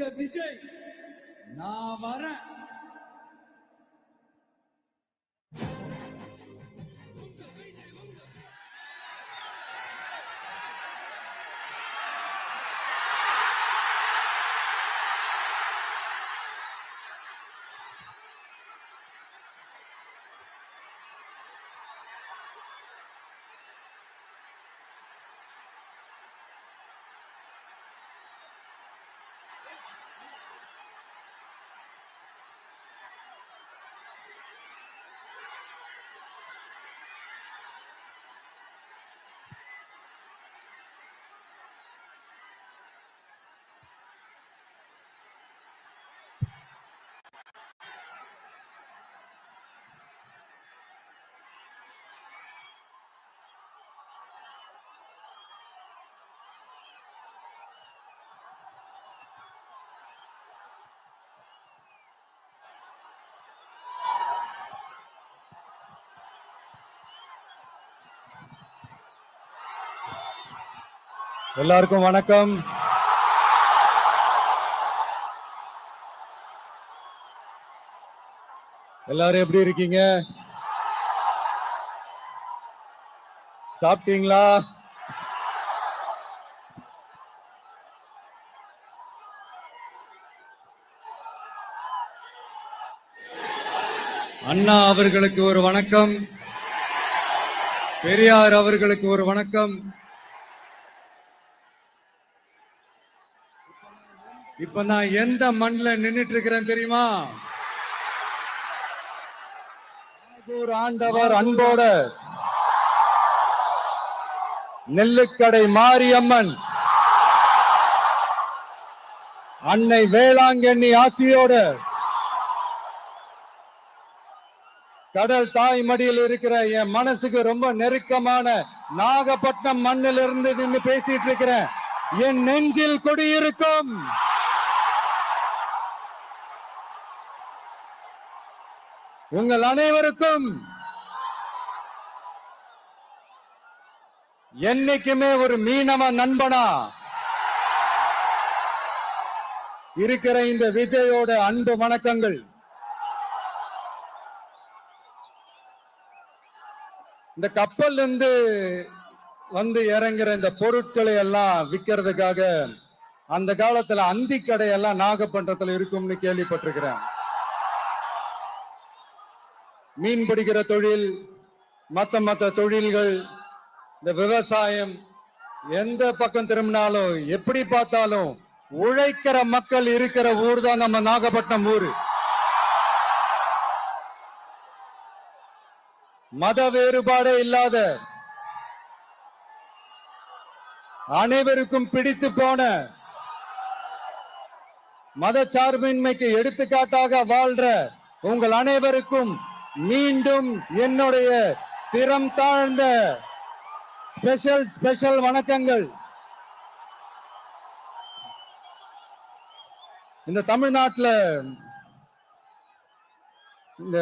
உங்க விஜய் நான் வரேன். எல்லாருக்கும் வணக்கம். எல்லாரும் எப்படி இருக்கீங்க? சாப்பிட்டீங்களா? அண்ணா அவர்களுக்கு ஒரு வணக்கம், பெரியார் அவர்களுக்கு ஒரு வணக்கம். இப்ப நான் எந்த மண்ணில் நின்னுட்டு இருக்கிறேன் தெரியுமா? ஒரு ஆண்டவர் அன்போட நெல்லுக்கடை மாரியம்மன் அன்னை வேளாங்கண்ணி ஆசியோட கடல் தாய் மடியில் இருக்கிற என் மனசுக்கு ரொம்ப நெருக்கமான நாகப்பட்டினம் மண்ணில் இருந்து நின்று பேசிட்டு இருக்கிறேன். என் நெஞ்சில் குடியிருக்கும் உங்கள் அனைவருக்கும் என்னைக்குமே ஒரு மீனவ நண்பனா இருக்கிற இந்த விஜயோட அன்பு வணக்கங்கள். இந்த கப்பல் இருந்து வந்து இறங்குற இந்த பொருட்களை எல்லாம் விற்கிறதுக்காக அந்த காலத்துல அந்தி கடையெல்லாம் நாகப்பட்டினத்துல இருக்கும்னு கேள்விப்பட்டிருக்கிறேன். மீன் பிடிக்கிற தொழில், மத்த தொழில்கள், இந்த விவசாயம், எந்த பக்கம் திரும்பினாலும் எப்படி பார்த்தாலும் உழைக்கிற மக்கள் இருக்கிற ஊர் தான் நம்ம நாகப்பட்டினம் ஊரு. மத வேறுபாடே இல்லாத, அனைவருக்கும் பிடித்து போன, மத சார்பின்மைக்கு எடுத்துக்காட்டாக வாழ்ற உங்கள் அனைவருக்கும் மீண்டும் என்னுடைய சிரம் தாழ்ந்த ஸ்பெஷல் வணக்கங்கள். இந்த தமிழ்நாட்டில் இந்த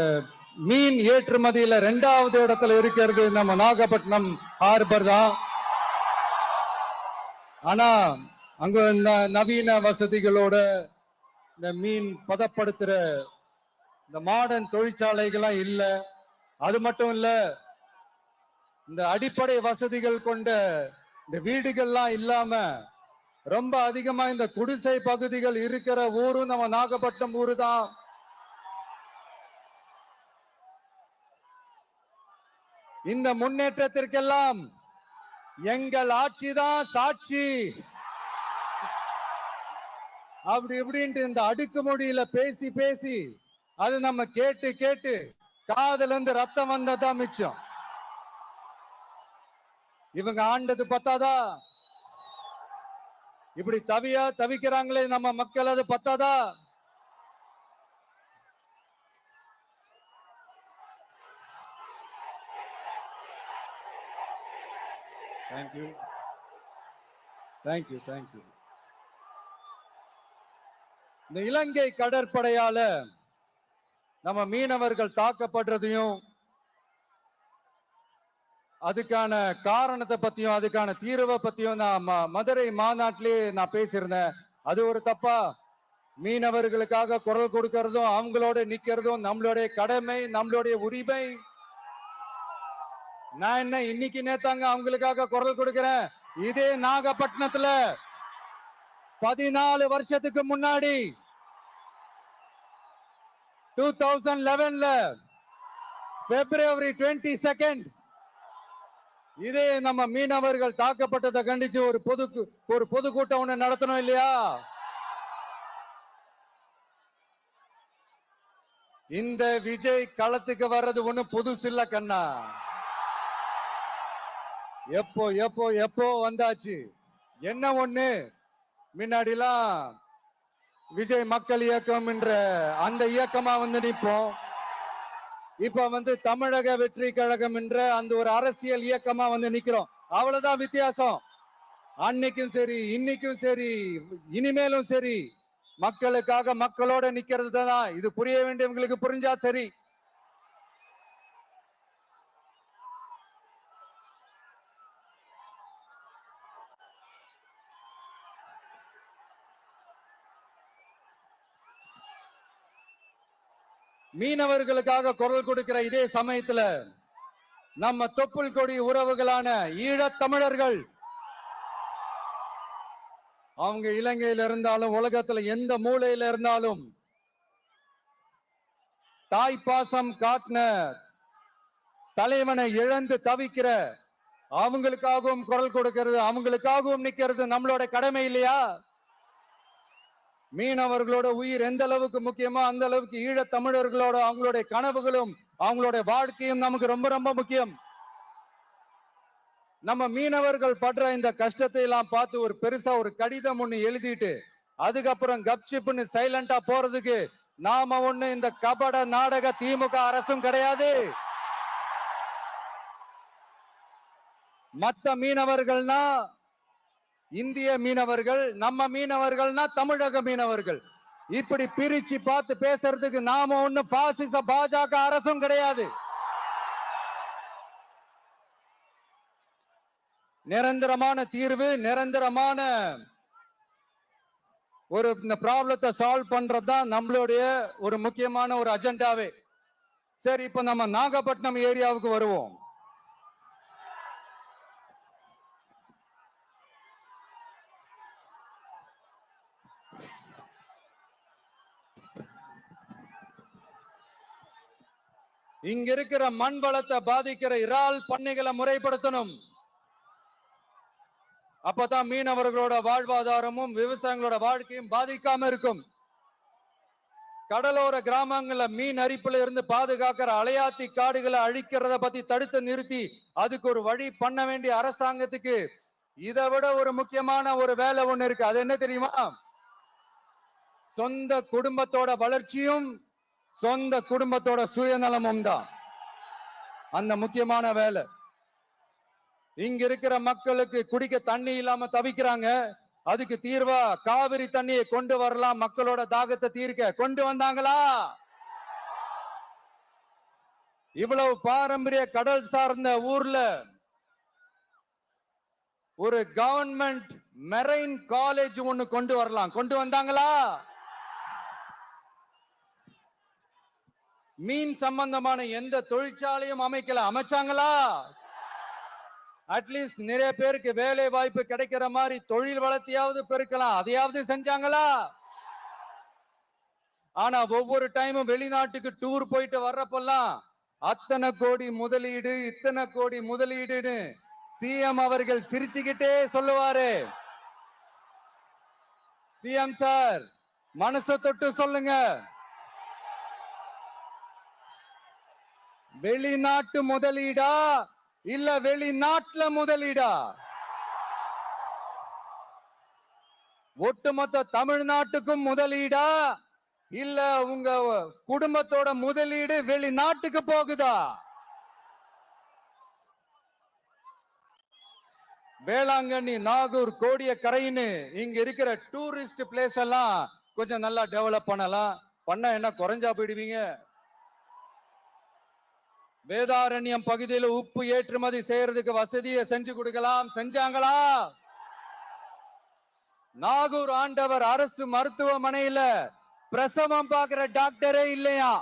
மீன் ஏற்றுமதியில 2வது இடத்துல இருக்கிறது நம்ம நாகப்பட்டினம் ஹார்பர் தான். ஆனா அங்க நவீன வசதிகளோட இந்த மீன் பதப்படுத்துற இந்த மாடர்ன் தொழிற்சாலைகள்லாம் இல்ல. அது மட்டும் இல்ல, இந்த அடிப்படை வசதிகள் கொண்ட இந்த வீடுகள்லாம் இல்லாம ரொம்ப அதிகமா இந்த குடிசை பகுதிகள் இருக்கிற ஊரும் நம்ம நாகப்பட்டினம் ஊரு தான். இந்த முன்னேற்றத்திற்கெல்லாம் எங்கள் ஆட்சிதான் சாட்சி. அப்படி இப்படின்ட்டு இந்த அடுக்குமொழியில பேசி பேசி அது நம்ம கேட்டு காதுல இருந்து ரத்தம் வந்ததா மிச்சம். இவங்க ஆண்டது பத்தாதா? இப்படி தவிக்கிறாங்களே நம்ம மக்கள், அது பத்தாதா? தேங்க்யூ. இந்த இலங்கை கடற்படையால நம்ம மீனவர்கள் தாக்கப்படுறதையும் அதுக்கான காரணத்தை பத்தியும் அதுக்கான தீர்வை பத்தியும் நான் மதுரை மாநாட்டிலே நான் பேசியிருந்தேன். அது ஒரு தப்பா? மீனவர்களுக்காக குரல் கொடுக்கிறதும் அவங்களோட நிக்கிறதும் நம்மளுடைய கடமை, நம்மளுடைய உரிமை. நான் என்ன இன்னைக்கு நேத்தாங்க அவங்களுக்காக குரல் கொடுக்கிறேன். இதே நாகப்பட்டினத்துல 14 வருஷத்துக்கு முன்னாடி 2011ல February 22nd இதே நம்ம மீனவர்கள் தாக்கப்பட்டதை கண்டிச்சு ஒரு பொதுக்கூட்டம் ஒண்ணு நடத்தணும் இல்லையா? இந்த விஜய் களத்துக்கு வர்றது ஒண்ணு புதுசு இல்ல கண்ணா. எப்போ எப்போ எப்போ வந்தாச்சு. என்ன ஒண்ணு, முன்னாடிலாம் விஜய் மக்கள் இயக்கம் என்ற அந்த இயக்கமா நிற்போம். இப்ப தமிழக வெற்றி கழகம் என்ற அந்த ஒரு அரசியல் இயக்கமா நிக்கிறோம். அவ்வளவுதான் வித்தியாசம். அன்னைக்கும் சரி, இன்னைக்கும் சரி, இனிமேலும் சரி, மக்களுக்காக மக்களோட நிக்கிறது தான். இது புரிய வேண்டியவங்களுக்கு புரிஞ்சா சரி. மீனவர்களுக்காக குரல் கொடுக்கிற இதே சமயத்துல நம்ம தொப்புள் கொடி உறவுகளான ஈழத் தமிழர்கள், அவங்க இலங்கையில இருந்தாலும் உலகத்துல எந்த மூலையில இருந்தாலும் தாய்ப்பாசம் காட்டின தலைவனை இழந்து தவிக்கிற அவங்களுக்காகவும் குரல் கொடுக்கிறது, அவங்களுக்காகவும் நிக்கிறது நம்மளோட கடமை இல்லையா? மீனவர்களோட உயிர் எந்த அளவுக்கு முக்கியமோ அந்த அளவுக்கு ஈழத் தமிழர்களோட அவங்களுடைய கனவுகளும் அவங்களுடைய வாழ்க்கையும் நமக்கு ரொம்ப ரொம்ப முக்கியம். நம்ம மீனவர்கள் படுற இந்த கஷ்டத்தை எல்லாம் பார்த்து ஒரு பெருசா ஒரு கடிதம் ஒண்ணு எழுதிட்டு அதுக்கப்புறம் கப்சிப்னு சைலண்டா போறதுக்கு நாம ஒண்ணு இந்த கபட நாடக திமுக அரசும் கிடையாது. மத்த மீனவர்கள்னா இந்திய மீனவர்கள், நம்ம மீனவர்கள்னா தமிழக மீனவர்கள். இப்படி பிரிச்சு பார்த்து பேசுறதுக்கு நாம ஒண்ணு பாசிச பாஜக அரசும் கிடையாது. நிரந்தரமான தீர்வு, நிரந்தரமான ஒரு இந்த ப்ராப்ளத்தை சால்வ் பண்றதுதான் நம்மளுடைய ஒரு முக்கியமான ஒரு அஜெண்டாவே. சரி, இப்ப நம்ம நாகப்பட்டினம் ஏரியாவுக்கு வருவோம். இங்க இருக்கிற மண் வளத்தை பாதிக்கிற இறால் பண்ணைகளை முறைப்படுத்தணும். அப்பதான் மீனவர்களோட வாழ்வாதாரமும் விவசாயிகளோட வாழ்க்கையும் பாதிக்காம இருக்கும். கடலோர கிராமங்கள்ல மீன் அரிப்புல இருந்து பாதுகாக்கிற அலையாத்தி காடுகளை அழிக்கிறத பத்தி தடுத்து நிறுத்தி அதுக்கு ஒரு வழி பண்ண வேண்டிய அரசாங்கத்துக்கு இதை விட ஒரு முக்கியமான ஒரு வேலை ஒண்ணு இருக்கு. அது என்ன தெரியுமா? சொந்த குடும்பத்தோட வளர்ச்சியும் சொந்த குடும்பத்தோட சுயநலமும் தான் அந்த முக்கியமான வேலை. இங்க இருக்கிற மக்களுக்கு குடிக்க தண்ணி இல்லாம தவிக்கிறாங்க. அதுக்கு தீர்வா காவிரி தண்ணியை கொண்டு வரலாம், மக்களோட தாகத்தை தீர்க்க. கொண்டு வந்தாங்களா? இவ்வளவு பாரம்பரிய கடல் சார்ந்த ஊர்ல ஒரு கவர்மெண்ட் மெரைன் காலேஜ் ஒண்ணு கொண்டு வரலாம். கொண்டு வந்தாங்களா? மீன் சம்பந்தமான எந்த தொழிற்சாலையும் அமைக்கல. அமைச்சாங்களா? அட்லீஸ்ட் நிறைய பேருக்கு வேலை வாய்ப்பு கிடைக்கிற மாதிரி தொழில் வளர்த்தியாவது பெருக்கலாம். அதையாவது செஞ்சாங்களா? ஆனா ஒவ்வொரு டைமும் வெளிநாட்டுக்கு டூர் போயிட்டு வர்றப்பெல்லாம் அத்தனை கோடி முதலீடு, இத்தனை கோடி முதலீடுன்னு சிஎம் அவர்கள் சிரிச்சுக்கிட்டே சொல்லுவாரு. சிஎம் சார், மனசை தொட்டு சொல்லுங்க, வெளிநாட்டு முதலீடா இல்ல வெளிநாட்டுல முதலீடா? ஒட்டுமொத்த தமிழ்நாட்டுக்கும் முதலீடா இல்ல உங்க குடும்பத்தோட முதலீடு வெளிநாட்டுக்கு போகுதா? வேளாங்கண்ணி, நாகூர், கோடியக்கரைன்னு இங்க இருக்கிற டூரிஸ்ட் பிளேஸ் எல்லாம் கொஞ்சம் நல்லா டெவலப் பண்ணலாம். பண்ண என்ன குறைஞ்சா போயிடுவீங்க? வேதாரண்யம் பகுதியில் உப்பு ஏற்றுமதி செய்யறதுக்கு வசதியை செஞ்சு கொடுக்கலாம். செஞ்சாங்களா? நாகூர் ஆண்டவர் அரசு மருத்துவமனையில பிரசவம் பார்க்கிற டாக்டரே இல்லையா?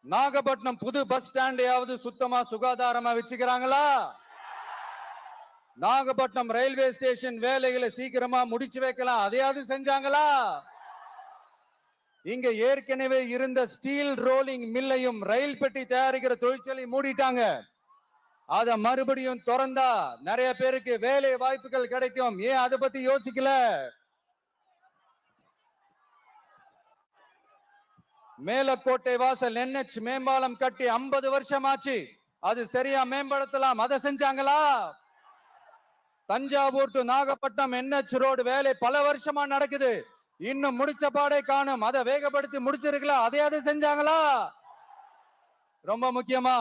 நாகப்பட்டினம் புது பஸ் ஸ்டாண்டையாவது சுத்தமா சுகாதாரமா வச்சுக்கிறாங்களா? நாகப்பட்டினம் ரயில்வே ஸ்டேஷன் வேலைகளை சீக்கிரமா முடிச்சு வைக்கலாம், அதையாவது செஞ்சாங்களா? இங்க ஏற்கனவே இருந்த ஸ்டீல் ரோலிங் மில்லையும் ரயில் பெட்டி தயாரிக்கிற தொழிற்சாலை மூடிட்டாங்க. அத மறுபடியும் திறந்தா நிறைய பேருக்கு வேலை வாய்ப்புகள் கிடைக்கும். ஏன் அதை பத்தி யோசிக்கல? மேலக்கோட்டை வாசல் NH மேம்பாலம் கட்டி 50 வருஷம் ஆச்சு. அது சரியா மேம்படுத்தலாம், அதை செஞ்சாங்களா? Thanjavur to Nagapattinam NH road வேலை பல வருஷமா நடக்குது, இன்னும் முடிச்ச பாடே காணும். அதை வேகப்படுத்தி முடிச்சிருக்கலாம், அதையாவது செஞ்சாங்களா? ரொம்ப முக்கியமா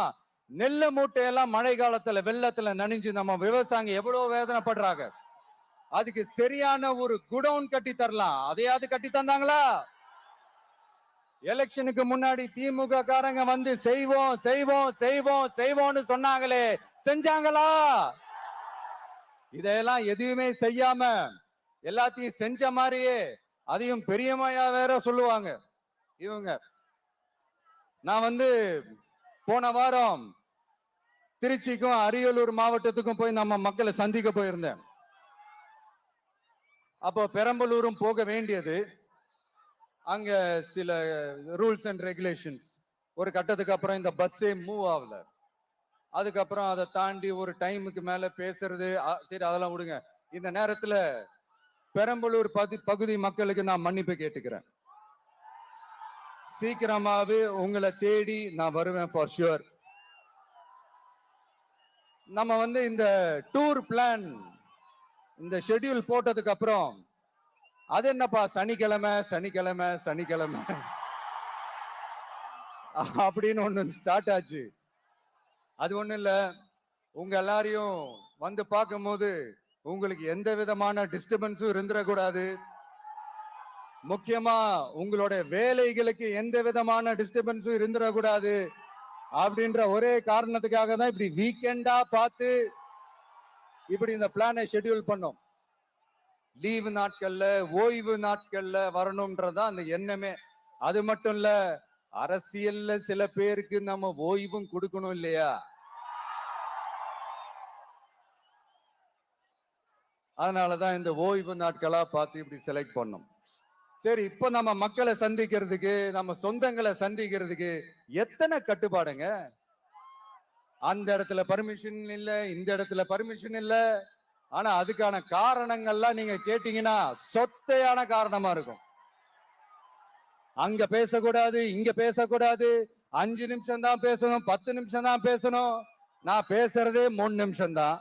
நெல்லு மூட்டையெல்லாம் மழை காலத்துல வெள்ளத்துல நனைஞ்சு நம்ம விவசாயிங்க எவ்வளவு வேதனைப்படுறாங்க. அதுக்கு சரியான ஒரு குடவுன் கட்டி தரலாம், அதையாவது கட்டி தந்தாங்களா? எலெக்ஷனுக்கு முன்னாடி திமுக காரங்க வந்து செய்வோம் செய்வோம் செய்வோம் செய்வோம்னு சொன்னாங்களே, செஞ்சாங்களா? இதெல்லாம் எதுவுமே செய்யாம எல்லாத்தையும் செஞ்ச மாதிரியே அதையும் பெரியமையா வேற சொல்லுவாங்க இவங்க. நான் வந்து போன வாரம் திருச்சிக்கும் அரியலூர் மாவட்டத்துக்கும் போய் நம்ம மக்களை சந்திக்க போயிருந்தேன். அப்போ பெரம்பலூரும் போக வேண்டியது. அங்க சில ரூல்ஸ் அண்ட் ரெகுலேஷன்ஸ், ஒரு கட்டத்துக்கு அப்புறம் இந்த பஸ்ஸே மூவ் ஆகல. அதுக்கப்புறம் அதை தாண்டி ஒரு டைமுக்கு மேல பேசுறது, சரி அதெல்லாம் விடுங்க. இந்த நேரத்துல பெரம்பலூர் பகுதி மக்களுக்கு நான் மன்னிப்பு கேட்டுக்கிறேன். சீக்கிரமாவே உங்களை தேடி நான் வருவேன் ஃபார் ஷுர். நம்ம வந்து இந்த டூர் பிளான், இந்த ஷெட்யூல் போட்டதுக்கு அப்புறம் அது என்னப்பா சனிக்கிழமை சனிக்கிழமை சனிக்கிழமை அப்படின்னு ஒண்ணு ஸ்டார்ட் ஆச்சு. அது ஒண்ணு இல்ல, உங்க எல்லாரையும் வந்து பார்க்கும்போது உங்களுக்கு எந்த விதமான டிஸ்டர்பன்ஸும் இருந்துடக்கூடாது. முக்கியமா உங்களோட வேலைகளுக்கு எந்த விதமான டிஸ்டர்பன்ஸும் இருந்துடக்கூடாது அப்படின்ற ஒரே காரணத்துக்காக தான் இப்படி வீக்கெண்டா பார்த்து இப்படி இந்த பிளானை ஷெட்யூல் பண்ணோம். லீவு நாட்கள்ல ஓய்வு நாட்கள்ல வரணும்ன்றதா அந்த எண்ணமே. அது மட்டும் இல்ல, அரசியல்ல சில பேருக்கு நம்ம ஓய்வும் கொடுக்கணும் இல்லையா? அதனாலதான் இந்த ஓய்வு நாட்களா பார்த்து இப்படி செலக்ட் பண்ணோம். சரி, இப்ப நம்ம மக்களை சந்திக்கிறதுக்கு, நம்ம சொந்தங்களை சந்திக்கிறதுக்கு எத்தனை கட்டுப்பாடுங்க. அந்த இடத்துல பர்மிஷன் இல்ல, இந்த இடத்துல பர்மிஷன் இல்ல. ஆனா அதுக்கான காரணங்கள்லாம் நீங்க கேட்டீங்கன்னா சொத்தையான காரணமா இருக்கும். அங்க பேசக்கூடாது, இங்க பேசக்கூடாது, 5 நிமிஷம் தான் பேசணும், 10 நிமிஷம் தான் பேசணும். நான் பேசுறதே 3 நிமிஷம் தான்.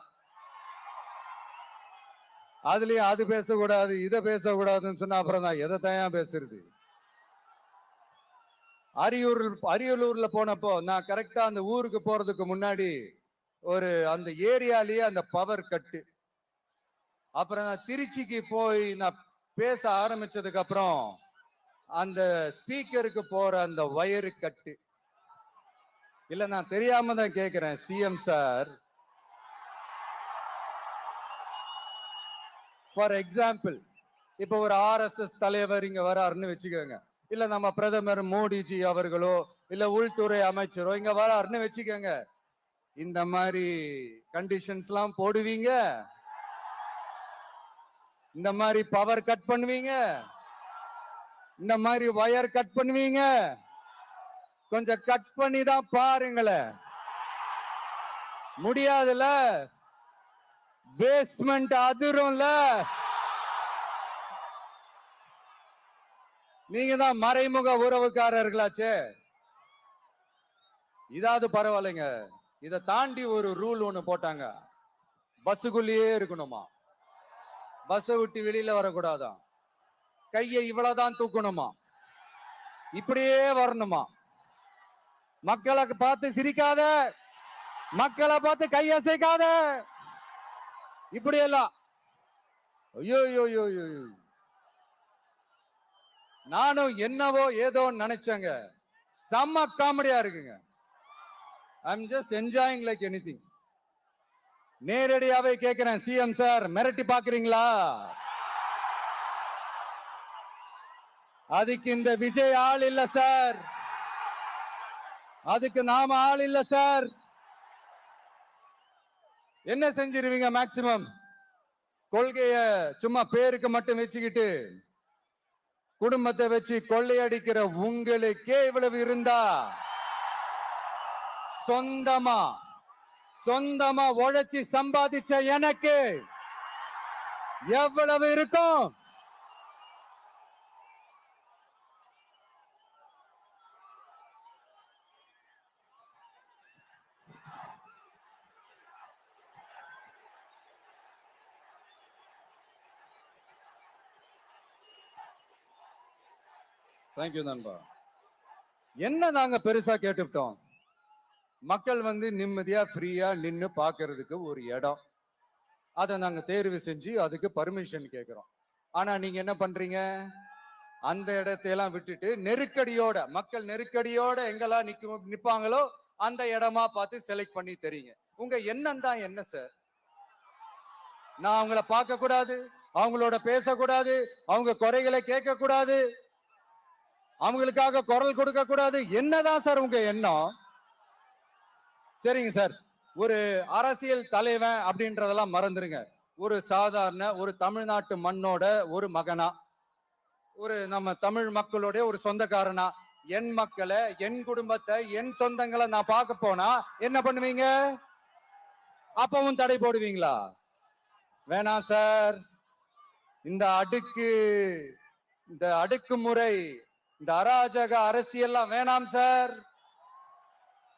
அதுலயும் அது பேசக்கூடாது, இதை பேசக்கூடாதுன்னு சொன்னா அப்புறம் நான் எதை தயா பேசுறது? அரியலூர்ல போனப்போ நான் கரெக்டா அந்த ஊருக்கு போறதுக்கு முன்னாடி ஒரு அந்த ஏரியாலேயே அந்த பவர் கட்டு. அப்புறம் நான் திருச்சிக்கு போய் நான் பேச ஆரம்பிச்சதுக்கு அப்புறம் அந்த ஸ்பீக்கருக்கு போற அந்த வயரு கட்டு. இல்ல, நான் தெரியாம தான் கேக்குறேன் சிஎம் சார். ஃபார் எக்ஸாம்பிள், இப்ப ஒரு RSS தலைவர் இங்க வராருன்னு வச்சுக்கோங்க, இல்ல நம்ம பிரதமர் மோடிஜி அவர்களோ இல்ல உள்துறை அமைச்சரோ இங்க வராருன்னு வச்சுக்கோங்க. இந்த மாதிரி கண்டிஷன்ஸ் எல்லாம் போடுவீங்க? இந்த மாதிரி பவர் கட் பண்ணுவீங்க? இந்த மாதிரி வயர் கட் பண்ணுவீங்க? கொஞ்சம் கட் பண்ணி தான் பாருங்களேன். முடியாதுல, பேஸ்மெண்ட் அதிரும்ல. நீங்க தான் மறைமுக உறவுக்காரர்களாச்சே. இதாவது பரவாயில்லைங்க. இதை தாண்டி ஒரு ரூல் ஒண்ணு போட்டாங்க, பஸ்ஸுக்குள்ளேயே இருக்கணுமா, பஸ்ஸை விட்டு வெளியில வரக்கூடாதான், கையை இவ்வளவுதான் தூக்கணுமா, இப்படியே வரணுமா, மக்களை பார்த்து சிரிக்காத, மக்களை பார்த்து கையசைக்காத, இப்படி எல்லாம். ஐயோ ஐயோ ஐயோ, நானும் என்னவோ ஏதோ நினைச்சேங்க. செம்ம காமெடியா இருக்குங்க. I am just enjoying like anything. நேரடியாவே கேட்கிறேன், சிஎம் சார் மிரட்டி பாக்குறீங்களா? அதுக்கு இந்த விஜய் ஆள் இல்ல சார், அதுக்கு நாம ஆள் இல்ல சார். என்ன செஞ்சிருவீங்க? மேக்சிமம் கொள்கைய சும்மா பேருக்கு மட்டும் வச்சுக்கிட்டு குடும்பத்தை வச்சு கொள்ளையடிக்கிற உங்களுக்கே இவ்வளவு இருந்தா, சொந்தமா சொந்தமா உழைச்சி சம்பாதிச்ச எனக்கு எவ்வளவு இருக்கும்? தேங்க்யூ நண்பா. என்ன நாங்க பெருசா கேட்டுட்டோம்? மக்கள் நிம்மதியா ஃப்ரீயா நின்னு பாக்குறதுக்கு ஒரு இடம், அதை நாங்க தேர்வு செஞ்சு அதுக்கு பர்மிஷன் கேட்கிறோம். ஆனா நீங்க என்ன பண்றீங்க? அந்த இடத்தையெல்லாம் விட்டுட்டு நெருக்கடியோட, மக்கள் நெருக்கடியோட எங்கெல்லாம் நிப்பாங்களோ அந்த இடமா பார்த்து செலக்ட் பண்ணி தெரியுங்க. உங்க எண்ணம் தான் என்ன சார்? நான் அவங்கள பார்க்க கூடாது, அவங்களோட பேசக்கூடாது, அவங்க குறைகளை கேட்க கூடாது, அவங்களுக்காக குரல் கொடுக்க கூடாது, என்னதான் சார் உங்க எண்ணம்? சரிங்க சார், ஒரு அரசியல் தலைவன் அப்படின்றதெல்லாம் மறந்துருங்க. ஒரு சாதாரண ஒரு தமிழ்நாட்டு மண்ணோட ஒரு மகனா, ஒரு நம்ம தமிழ் மக்களுடைய ஒரு சொந்தக்காரனா, என் மக்களை, என் குடும்பத்தை, என் சொந்தங்களை நான் பார்க்க போனா என்ன பண்ணுவீங்க? அப்பவும் தடை போடுவீங்களா? வேணாம் சார். இந்த அடுக்குமுறை, இந்த அராஜக அரசியல்லாம் வேணாம் சார்.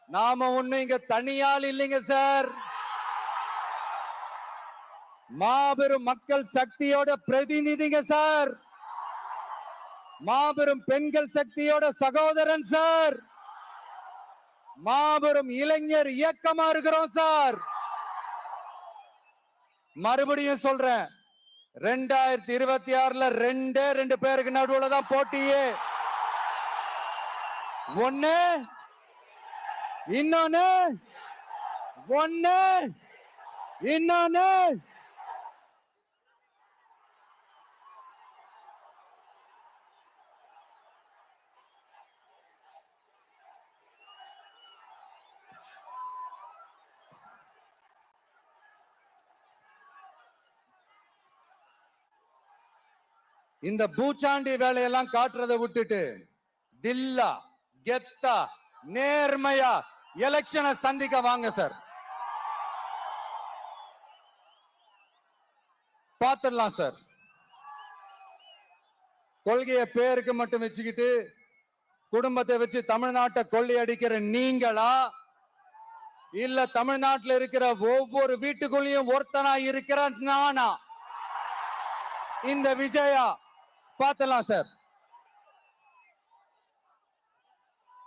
நாம ஒண்ணு இங்க தனியால் இல்லைங்க சார், மாபெரும் மக்கள் சக்தியோட பிரதிநிதிங்க சார், மாபெரும் பெண்கள் சக்தியோட சகோதரன் சார், மாபெரும் இளைஞர் இயக்கமா இருக்கிறோம் சார். மறுபடியும் சொல்றேன், 2026 ரெண்டு பேருக்கு நடுவுல தான் போட்டியே. ஒண்ணு இன்னொன்னு இந்த பூச்சாண்டி வேலையெல்லாம் காட்டுறதை விட்டுட்டு தில்லா கெத்தா நேர்மையா எலெக்ஷனை சந்திக்க வாங்க சார். பாத்துடலாம் சார். கொள்கைய பேருக்கு மட்டும் வச்சுக்கிட்டு குடும்பத்தை வச்சு தமிழ்நாட்டை கொள்ளையடிக்கிற நீங்களா, இல்ல தமிழ்நாட்டில் இருக்கிற ஒவ்வொரு வீட்டுக்குள்ளேயும் ஒருத்தனா இருக்கிற நானா, இந்த விஜயா? பாத்துடலாம் சார்.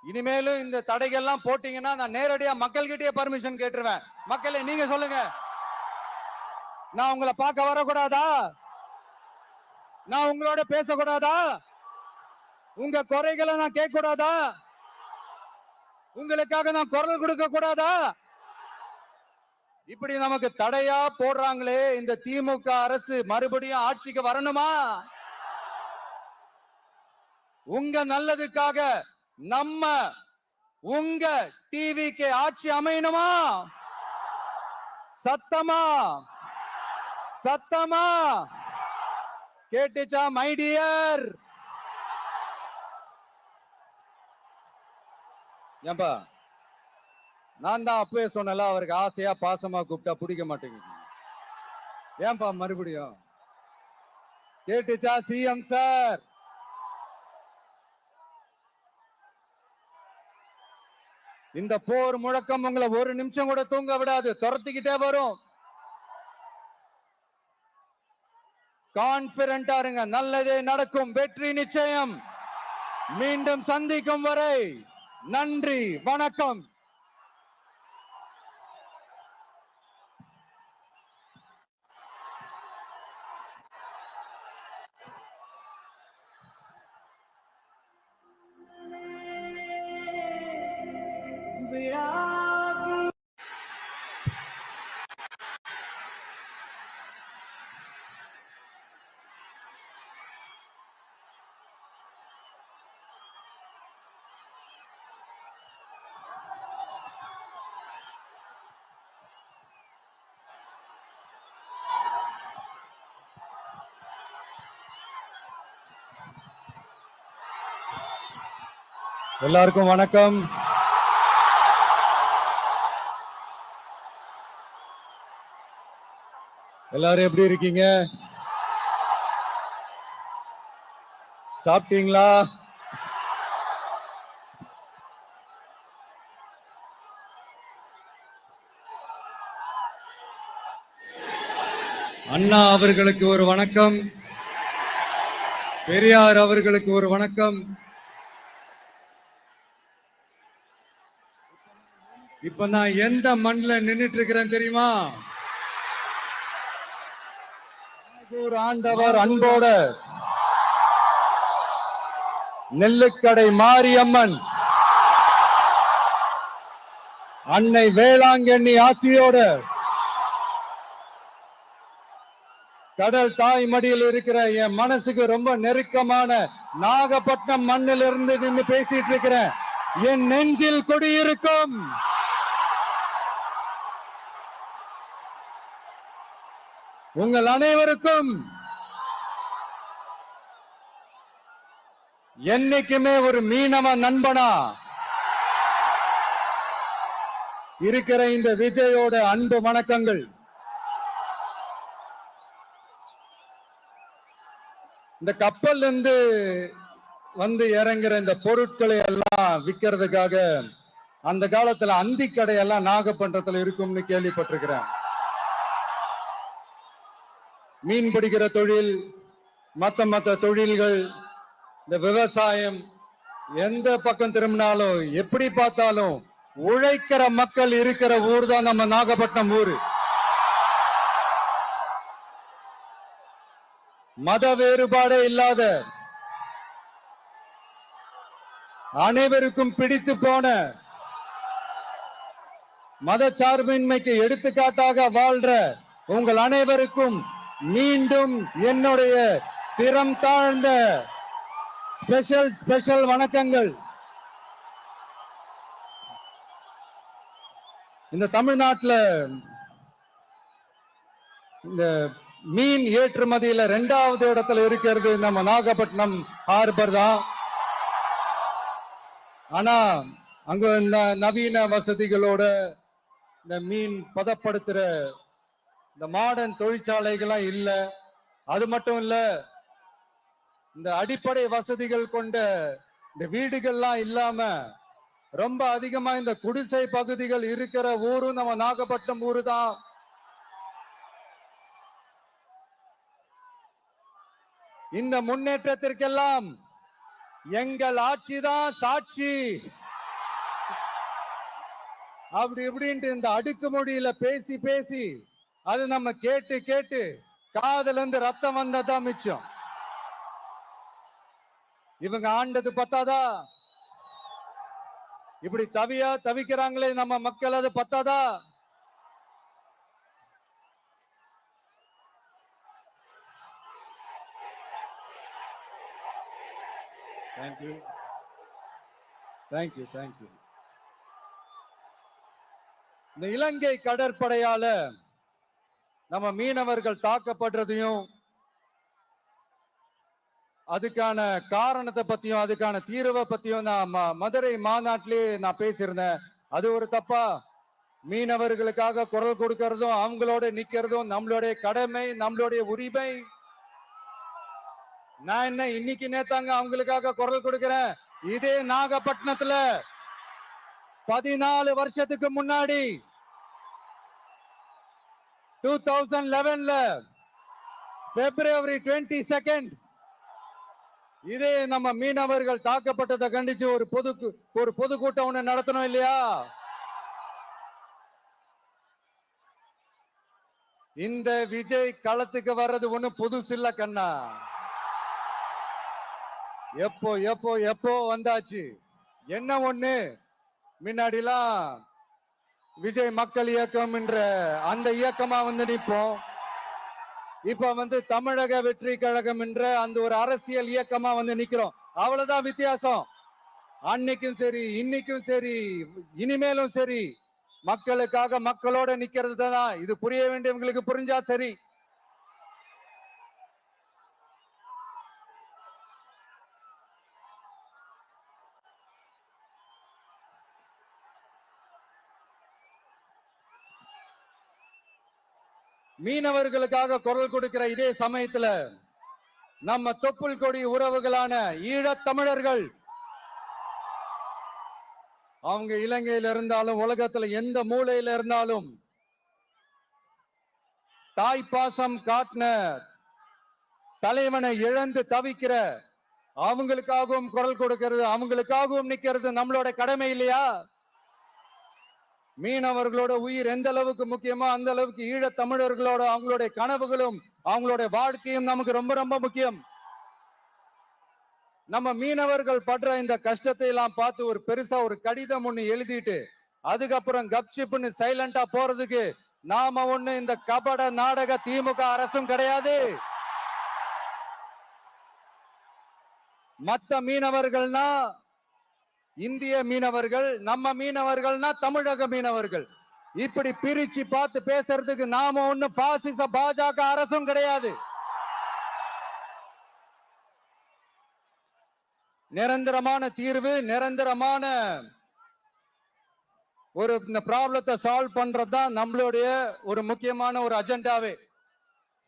இனிமேலும் இந்த தடைகள்லாம் போட்டீங்கன்னா நான் நேரடியா மக்கள்கிட்டயே பர்மிஷன் கேட்டுருவேன். மக்களே நீங்க சொல்லுங்க, நான் உங்களை பார்க்க வரக்கூடாதா? நான் உங்களோட பேசக்கூடாதா? உங்க குறைகளை நான் கேட்க கூடாதா? உங்களுக்காக நான் குரல் கொடுக்க கூடாதா? இப்படி நமக்கு தடையா போடுறாங்களே, இந்த திமுக அரசு மறுபடியும் ஆட்சிக்கு வரணுமா? உங்க நல்லதுக்காக நம்ம உங்க டிவிக்கு ஆட்சி அமையணுமா? சத்தமா சத்தமா கேட்டுச்சா மை டியர்? ஏன்பா, நான் தான் அப்பவே சொன்னல, அவருக்கு ஆசையா பாசமா கூப்பிட்டா பிடிக்க மாட்டேங்குது. ஏன்பா மறுபடியும்? கேட்டுச்சா சிஎம் சார்? இந்த போர் முழக்கம் உங்களை ஒரு நிமிஷம் கூட தூங்க விடாது, துரத்திக்கிட்டே வரும். கான்பிடண்டா இருங்க, நல்லதே நடக்கும், வெற்றி நிச்சயம். மீண்டும் சந்திக்கும் வரை நன்றி, வணக்கம். எல்லாருக்கும் வணக்கம். எல்லாரும் எப்படி இருக்கீங்க? சாப்பிட்டீங்களா? அண்ணா அவர்களுக்கு ஒரு வணக்கம். பெரியார் அவர்களுக்கு ஒரு வணக்கம். இப்ப நான் எந்த மண்ணில் நின்னுட்டு இருக்கிறேன் தெரியுமா? ஒரு ஆண்டவர் அன்போட நெல்லுக்கடை மாரியம்மன் அன்னை வேளாங்கண்ணி ஆசியோட கடல் தாய் மடியில் இருக்கிற என் மனசுக்கு ரொம்ப நெருக்கமான நாகப்பட்டினம் மண்ணில் இருந்து நின்று பேசிட்டு இருக்கிறேன். என் நெஞ்சில் குடியிருக்கும் உங்கள் அனைவருக்கும் என்னைக்குமே ஒரு மீனவ நண்பனா இருக்கிற இந்த விஜயோட அன்பு வணக்கங்கள். இந்த கப்பல் இருந்து வந்து இறங்குற இந்த பொருட்களை எல்லாம் விற்கிறதுக்காக அந்த காலத்துல அந்தி கடையெல்லாம் நாகப்பட்டினத்துல இருக்கும்னு கேள்விப்பட்டிருக்கிறேன். மீன் பிடிக்கிற தொழில், மத்த தொழில்கள், இந்த விவசாயம், எந்த பக்கம் திரும்பினாலும் எப்படி பார்த்தாலும் உழைக்கிற மக்கள் இருக்கிற ஊர் தான் நம்ம நாகப்பட்டினம் ஊரு. மத வேறுபாடே இல்லாத அனைவருக்கும் பிடித்து போன மத சார்பின்மைக்கு எடுத்துக்காட்டாக வாழ்ற உங்கள் அனைவருக்கும் மீண்டும் என்னுடைய சிரம் தாழ்ந்த ஸ்பெஷல் வணக்கங்கள். இந்த தமிழ்நாட்டில் இந்த மீன் ஏற்றுமதியில 2வது இடத்துல இருக்கிறது நம்ம நாகப்பட்டினம் ஹார்பர் தான். ஆனா அங்க நவீன வசதிகளோட இந்த மீன் பதப்படுத்துற இந்த மாடர்ன் தொழிற்சாலைகள்லாம் இல்ல. அது மட்டும் இல்ல, இந்த அடிப்படை வசதிகள் கொண்ட இந்த வீடுகள்லாம் இல்லாம ரொம்ப அதிகமா இந்த குடிசை பகுதிகள் இருக்கிற ஊரும் நம்ம நாகப்பட்டினம் ஊரு தான். இந்த முன்னேற்றத்திற்கெல்லாம் எங்கள் ஆட்சிதான் சாட்சி. அப்படி இப்படின்ட்டு இந்த அடுக்குமொழியில பேசி பேசி அது நம்ம கேட்டு கேட்டு காதுல இருந்து ரத்தம் வந்ததான் மிச்சம். இவங்க ஆண்டது பத்தாதா? இப்படி தவிக்கிறாங்களே நம்ம மக்கள், அது பத்தாதா? தேங்க்யூ. இந்த இலங்கை கடற்படையால நம்ம மீனவர்கள் தாக்கப்படுறதையும் அதுக்கான காரணத்தை பத்தியும் அதுக்கான தீர்வை பத்தியும் நான் மதுரை மாநாட்டிலே நான் பேசியிருந்தேன். அது ஒரு தப்பா? மீனவர்களுக்காக குரல் கொடுக்கறதும் அவங்களோட நிக்கிறதும் நம்மளுடைய கடமை, நம்மளுடைய உரிமை. நான் என்ன இன்னைக்கு நேத்தாங்க அவங்களுக்காக குரல் கொடுக்கிறேன். இதே நாகப்பட்டினத்துல 14 வருஷத்துக்கு முன்னாடி 2011 February 22 இதே நம்ம மீனவர்கள் தாக்கப்பட்டதை கண்டிச்சு ஒரு பொதுக்கூட்டம் ஒண்ணு நடத்தணும் இல்லையா? இந்த விஜய் களத்துக்கு வர்றது ஒண்ணு புதுசு இல்ல கண்ணா. எப்போ வந்தாச்சு. என்ன ஒண்ணு, முன்னாடிலாம் விஜய் மக்கள் இயக்கம் என்ற அந்த இயக்கமா வந்து நிற்போம். இப்ப தமிழக வெற்றி கழகம் என்ற அந்த ஒரு அரசியல் இயக்கமா வந்து நிக்கிறோம். அவ்வளவுதான் வித்தியாசம். அன்னைக்கும் சரி, இன்னைக்கும் சரி, இனிமேலும் சரி, மக்களுக்காக மக்களோட நிக்கிறது தான். இது புரிய வேண்டியவங்களுக்கு புரிஞ்சா சரி. மீனவர்களுக்காக குரல் கொடுக்கிற இதே சமயத்துல நம்ம தொப்புள் கொடி உறவுகளான ஈழத் தமிழர்கள் அவங்க இலங்கையில இருந்தாலும் உலகத்துல எந்த மூலையில இருந்தாலும் தாய்ப்பாசம் காட்டின தலைவனை இழந்து தவிக்கிற அவங்களுக்காகவும் குரல் கொடுக்கிறது, அவங்களுக்காகவும் நிக்கிறது நம்மளோட கடமை இல்லையா? மீனவர்களோட உயிர் எந்த அளவுக்கு முக்கியமோ அந்த அளவுக்கு ஈழத் தமிழர்களோட அவங்களுடைய கனவுகளும் அவங்களுடைய வாழ்க்கையும் நமக்கு ரொம்ப ரொம்ப முக்கியம். நம்ம மீனவர்கள் படுற இந்த கஷ்டத்தை எல்லாம் பார்த்து ஒரு பெருசா ஒரு கடிதம் ஒண்ணு எழுதிட்டு அதுக்கப்புறம் கப்சிப்னு சைலண்டா போறதுக்கு நாம ஒண்ணு இந்த கபட நாடக திமுக அரசும் கிடையாது. மற்ற மீனவர்கள்னா இந்திய மீனவர்கள், நம்ம மீனவர்கள்னா தமிழக மீனவர்கள், இப்படி பிரிச்சு பார்த்து பேசுறதுக்கு நாம ஒண்ணு பாசிச பாஜக அரசும் கிடையாது. நிரந்தரமான தீர்வு, நிரந்தரமான ஒரு இந்த ப்ராப்ளத்தை சால்வ் பண்றதுதான் நம்மளுடைய ஒரு முக்கியமான ஒரு அஜெண்டாவே.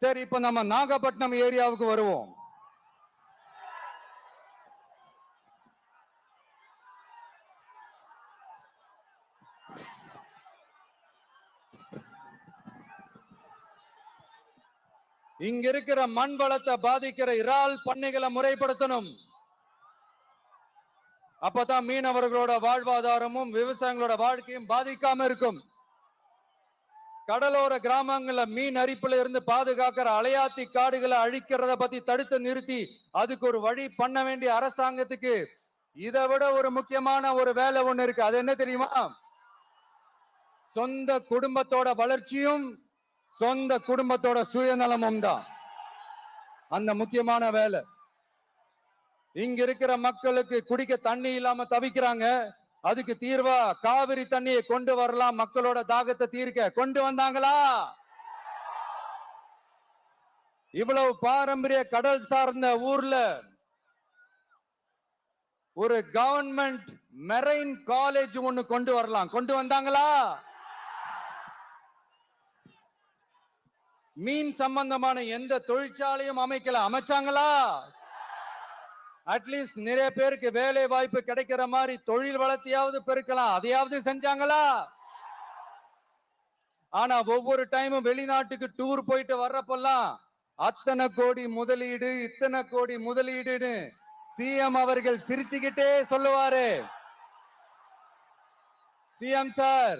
சரி, இப்ப நம்ம நாகப்பட்டினம் ஏரியாவுக்கு வருவோம். இங்க இருக்கிற மண் வளத்தை பாதிக்கிற இறால் பண்ணைகளை முறைப்படுத்தணும். அப்பதான் மீனவர்களோட வாழ்வாதாரமும் விவசாயிகளோட வாழ்க்கையும் பாதிக்காம இருக்கும். கடலோர கிராமங்கள்ல மீன் அரிப்புல இருந்து பாதுகாக்கிற அலையாத்தி காடுகளை அழிக்கிறத பத்தி தடுத்து நிறுத்தி அதுக்கு ஒரு வழி பண்ண வேண்டிய அரசாங்கத்துக்கு இதை விட ஒரு முக்கியமான ஒரு வேலை ஒண்ணு இருக்கு. அது என்ன தெரியுமா? சொந்த குடும்பத்தோட வளர்ச்சியும் சொந்த குடும்பத்தோட சுயநலமும் தான் அந்த முக்கியமான வேலை. இங்க இருக்கிற மக்களுக்கு குடிக்க தண்ணி இல்லாம தவிக்கிறாங்க. அதுக்கு தீர்வா காவிரி தண்ணியை கொண்டு வரலாம், மக்களோட தாகத்தை தீர்க்க. கொண்டு வந்தாங்களா? இவ்வளவு பாரம்பரிய கடல் சார்ந்த ஊர்ல ஒரு கவர்மெண்ட் மெரைன் காலேஜ் ஒண்ணு கொண்டு வரலாம். கொண்டு வந்தாங்களா? மீன் சம்பந்தமான எந்த தொழிற்சாலையும் அமைச்சாங்களா? அட்லீஸ்ட் நிறைய பேருக்கு வேலை வாய்ப்பு கிடைக்கிற மாதிரி தொழில் வளர்த்தியாவது பெருக்கலாம், அதையாவது செஞ்சாங்களா? ஆனா ஒவ்வொரு டைமும் வெளிநாட்டுக்கு டூர் போயிட்டு வர்றப்பெல்லாம் அத்தனை கோடி முதலீடு, இத்தனை கோடி முதலீடுன்னு சிஎம் அவர்கள் சிரிச்சுக்கிட்டே சொல்லுவாரு. சிஎம் சார்,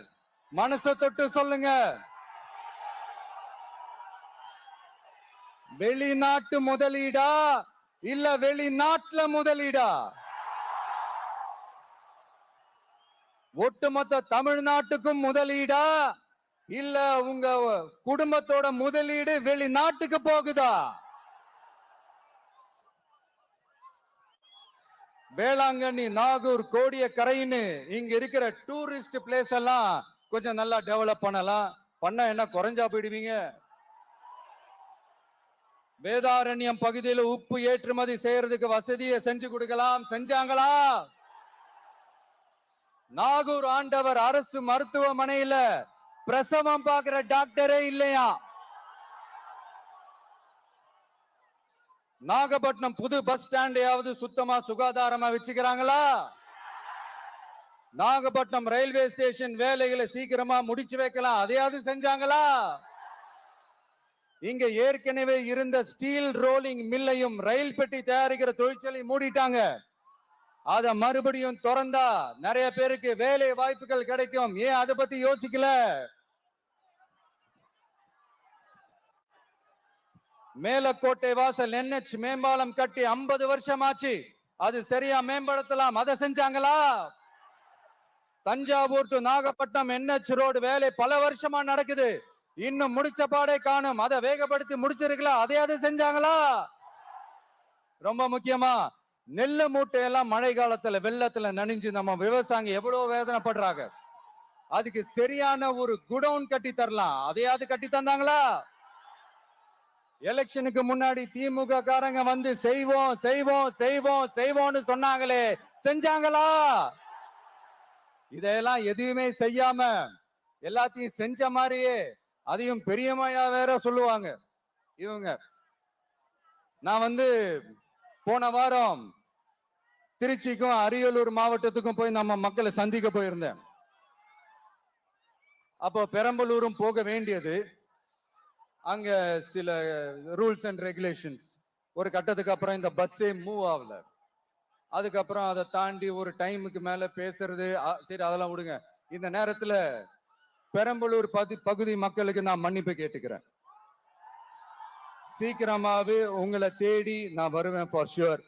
மனசை தொட்டு சொல்லுங்க, வெளிநாட்டு முதலீடா இல்ல வெளிநாட்டுல முதலீடா? ஒட்டுமொத்த தமிழ்நாட்டுக்கும் முதலீடா இல்ல உங்க குடும்பத்தோட முதலீடு வெளிநாட்டுக்கு போகுதா? வேளாங்கண்ணி, நாகூர், கோடியக்கரைன்னு இங்க இருக்கிற டூரிஸ்ட் பிளேஸ் எல்லாம் கொஞ்சம் நல்லா டெவலப் பண்ணலாம். பண்ண என்ன குறைஞ்சா போயிடுவீங்க? வேதாரண்யம் பகுதியில் உப்பு ஏற்றுமதி செய்யறதுக்கு வசதியை செஞ்சு கொடுக்கலாம். செஞ்சாங்களா? நாகூர் ஆண்டவர் அரசு மருத்துவமனையில பிரசவம் பார்க்கிற டாக்டரே இல்லையா? நாகப்பட்டினம் புது பஸ் ஸ்டாண்டையாவது சுத்தமா சுகாதாரமா வச்சுக்கிறாங்களா? நாகப்பட்டினம் ரயில்வே ஸ்டேஷன் வேலைகளை சீக்கிரமா முடிச்சு வைக்கலாம், அதையாவது செஞ்சாங்களா? இங்க ஏற்கனவே இருந்த ஸ்டீல் ரோலிங் மில்லையும் ரயில் பெட்டி தயாரிக்கிற தொழிற்சாலை மூடிட்டாங்க. அத மறுபடியும் திறந்தா நிறைய பேருக்கு வேலை வாய்ப்புகள் கிடைக்கும். ஏன் அதை பத்தி யோசிக்கல? மேலக்கோட்டை வாசல் NH மேம்பாலம் கட்டி 50 வருஷம் ஆச்சு, அது சரியா மேம்படுத்தலாம், அதை செஞ்சாங்களா? Thanjavur to Nagapattinam NH road வேலை பல வருஷமா நடக்குது, இன்னும் முடிச்ச பாடே காணும், அதை வேகப்படுத்தி முடிச்சிருக்கலாம், அதையாவது செஞ்சாங்களா? ரொம்ப முக்கியமா நெல்லு மூட்டையெல்லாம் மழை காலத்துல வெள்ளத்துல நனைஞ்சு நம்ம விவசாயிங்க எவ்வளவு வேதனைப்படுறாங்க. அதுக்கு சரியான ஒரு குடவுன் கட்டி தரலாம், அதையாவது கட்டி தந்தாங்களா? எலெக்ஷனுக்கு முன்னாடி திமுக காரங்க வந்து செய்வோம் செய்வோம் செய்வோம் செய்வோம்னு சொன்னாங்களே, செஞ்சாங்களா? இதெல்லாம் எதுவுமே செய்யாம எல்லாத்தையும் செஞ்ச மாதிரியே அதையும் பெரியம்மையா வேற சொல்லுவாங்க இவங்க. நான் போன வாரம் திருச்சிக்கும் அரியலூர் மாவட்டத்துக்கும் போய் நம்ம மக்களை சந்திக்க போயிருந்தேன். அப்போ பெரம்பலூரும் போக வேண்டியது. அங்க சில ரூல்ஸ் அண்ட் ரெகுலேஷன்ஸ், ஒரு கட்டத்துக்கு அப்புறம் இந்த பஸ்ஸே மூவ் ஆகல. அதுக்கப்புறம் அதை தாண்டி ஒரு டைமுக்கு மேல பேசுறது, சரி அதெல்லாம் விடுங்க. இந்த நேரத்துல பெரம்பலூர் பகுதி மக்களுக்கு நான் மன்னிப்பு கேட்டுக்கிறேன். சீக்கிரமாவே உங்களை தேடி நான் வருவேன் ஃபார் ஷுர்.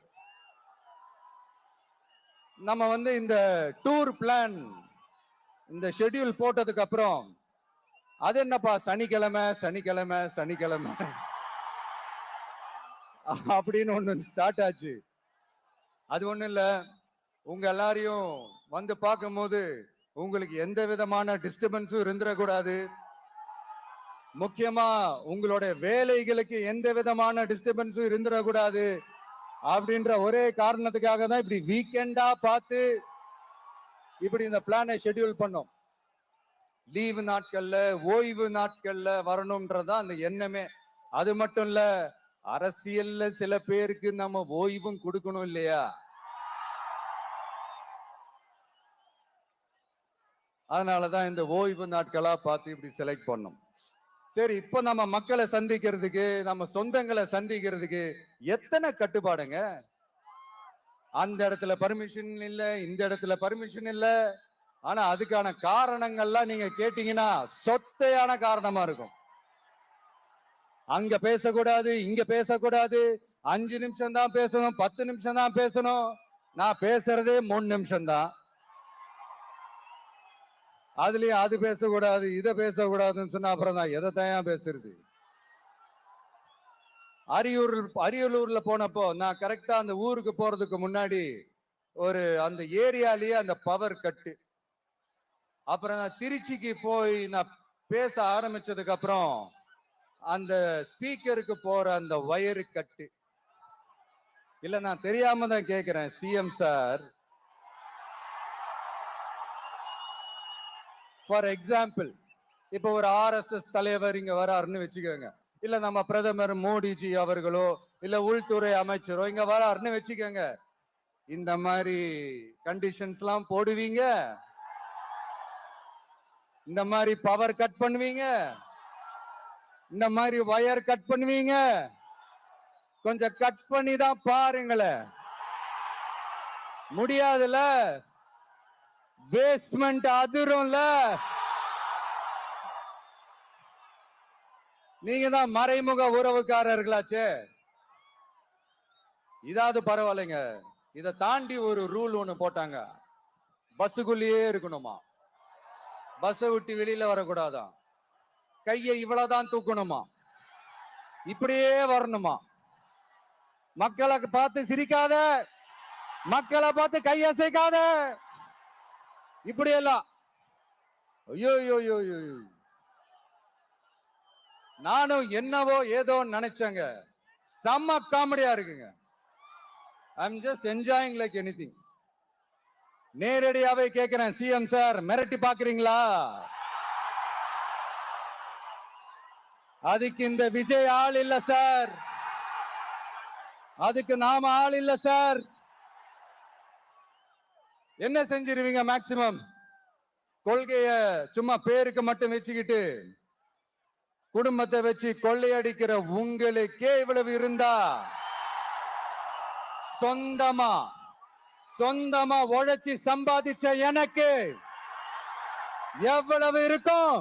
நம்ம இந்த டூர் பிளான், இந்த ஷெட்யூல் போட்டதுக்கு அப்புறம் அது என்னப்பா சனிக்கிழமை சனிக்கிழமை சனிக்கிழமை அப்படின்னு ஒண்ணு ஸ்டார்ட் ஆச்சு. அது ஒண்ணு இல்ல, உங்க எல்லாரையும் பார்க்கும்போது உங்களுக்கு எந்த விதமான டிஸ்டர்பன்ஸும் இருந்துடக்கூடாது. முக்கியமா உங்களோட வேலைகளுக்கு எந்த விதமான டிஸ்டர்பன்ஸும் இருந்துடக்கூடாது அப்படின்ற ஒரே காரணத்துக்காக தான் இப்படி வீக்கெண்டா பார்த்து இப்படி இந்த பிளானை ஷெட்யூல் பண்ணோம். லீவு நாட்கள்ல, ஓய்வு நாட்கள்ல வரணும்ன்றதான் அந்த எண்ணமே. அது மட்டும் இல்ல, அரசியல்ல சில பேருக்கு நம்ம ஓய்வும் கொடுக்கணும் இல்லையா? அதனாலதான் இந்த ஓய்வு நாட்களா பார்த்து இப்படி செலக்ட் பண்ணோம். சரி, இப்ப நம்ம மக்களை சந்திக்கிறதுக்கு, நம்ம சொந்தங்களை சந்திக்கிறதுக்கு எத்தனை கட்டுப்பாடுங்க. அந்த இடத்துல பர்மிஷன் இல்ல, இந்த இடத்துல பர்மிஷன் இல்ல. ஆனா அதுக்கான காரணங்கள்லாம் நீங்க கேட்டீங்கன்னா சொத்தையான காரணமா இருக்கும். அங்க பேசக்கூடாது, இங்க பேசக்கூடாது, 5 நிமிஷம் தான் பேசணும், 10 நிமிஷம் தான் பேசணும். நான் பேசுறதே 3 நிமிஷம் தான். அதுலயும் அது பேசக்கூடாது, இதை பேசக்கூடாதுன்னு சொன்னா அப்புறம் தான் எதை தான் பேசுறது. அரியலூர்ல போனப்போ நான் கரெக்டா அந்த ஊருக்கு போறதுக்கு முன்னாடி அந்த ஏரியாலேயே அந்த பவர் கட்டு. அப்புறம் நான் திருச்சிக்கு போய் நான் பேச ஆரம்பிச்சதுக்கு அப்புறம் அந்த ஸ்பீக்கருக்கு போற அந்த வயரு கட்டு. இல்ல, நான் தெரியாம தான் கேக்குறேன் சிஎம் சார். ஃபார் எக்ஸாம்பிள், இப்ப ஒரு RSS தலைவர் இங்க வராருன்னு வச்சுக்கோங்க, இல்ல நம்ம பிரதமர் மோடிஜி அவர்களோ இல்ல உள்துறை அமைச்சரோ இங்க வராருன்னு வச்சுக்கோங்க. இந்த மாதிரி கண்டிஷன்ஸ் எல்லாம் போடுவீங்க, இந்த மாதிரி பவர் கட் பண்ணுவீங்க, இந்த மாதிரி வயர் கட் பண்ணுவீங்க. கொஞ்சம் கட் பண்ணி தான் பாருங்களேன். முடியாதுல, பேஸ்மெண்ட் அதிரும்ல. நீங்க தான் மறைமுக உறவுக்காரர்களாச்சே. இதாவது பரவாயில்லைங்க. இதை தாண்டி ஒரு ரூல் ஒண்ணு போட்டாங்க, பஸ்ஸுக்குள்ளேயே இருக்கணுமா, பஸ்ஸை விட்டு வெளியில வரக்கூடாதான், கையை இவ்வளவுதான் தூக்கணுமா, இப்படியே வரணுமா, மக்களை பார்த்து சிரிக்காத, மக்களை பார்த்து கையசைக்காத, இப்படி எல்லாம். ஐயோ ஐயோ ஐயோ, நானும் என்னவோ ஏதோ நினைச்சேங்க. செம்ம காமெடியா இருக்குங்க. I'm just enjoying like anything. நேரடியாவே கேட்கிறேன், சிஎம் சார் மிரட்டி பாக்குறீங்களா? அதுக்கு இந்த விஜய் ஆள் இல்ல சார், அதுக்கு நாம ஆள் இல்ல சார். என்ன செஞ்சிருவீங்க? மேக்சிமம் கொள்கைய சும்மா பேருக்கு மட்டும் வச்சுக்கிட்டு குடும்பத்தை வச்சு கொள்ளையடிக்கிற உங்களுக்கே இவ்வளவு இருந்தா, சொந்தமா உழைச்சி சம்பாதிச்ச எனக்கு எவ்வளவு இருக்கும்?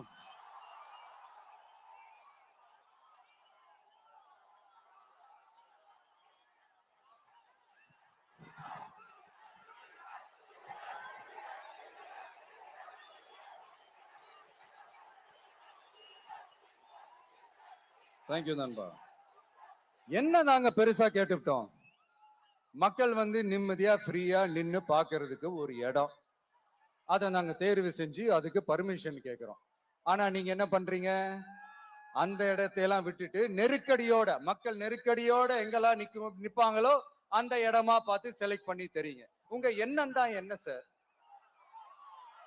தேங்க்யூ நண்பா. என்ன நாங்க பெருசா கேட்டுட்டோம்? மக்கள் நிம்மதியா ஃப்ரீயா நின்னு பாக்குறதுக்கு ஒரு இடம், அதை நாங்க தேர்வு செஞ்சு அதுக்கு பர்மிஷன் கேட்கிறோம். ஆனா நீங்க என்ன பண்றீங்க? அந்த இடத்தையெல்லாம் விட்டுட்டு நெருக்கடியோட, மக்கள் நெருக்கடியோட எங்கெல்லாம் நிப்பாங்களோ அந்த இடமா பார்த்து செலக்ட் பண்ணி தெரியுங்க. உங்க எண்ணம் தான் என்ன சார்?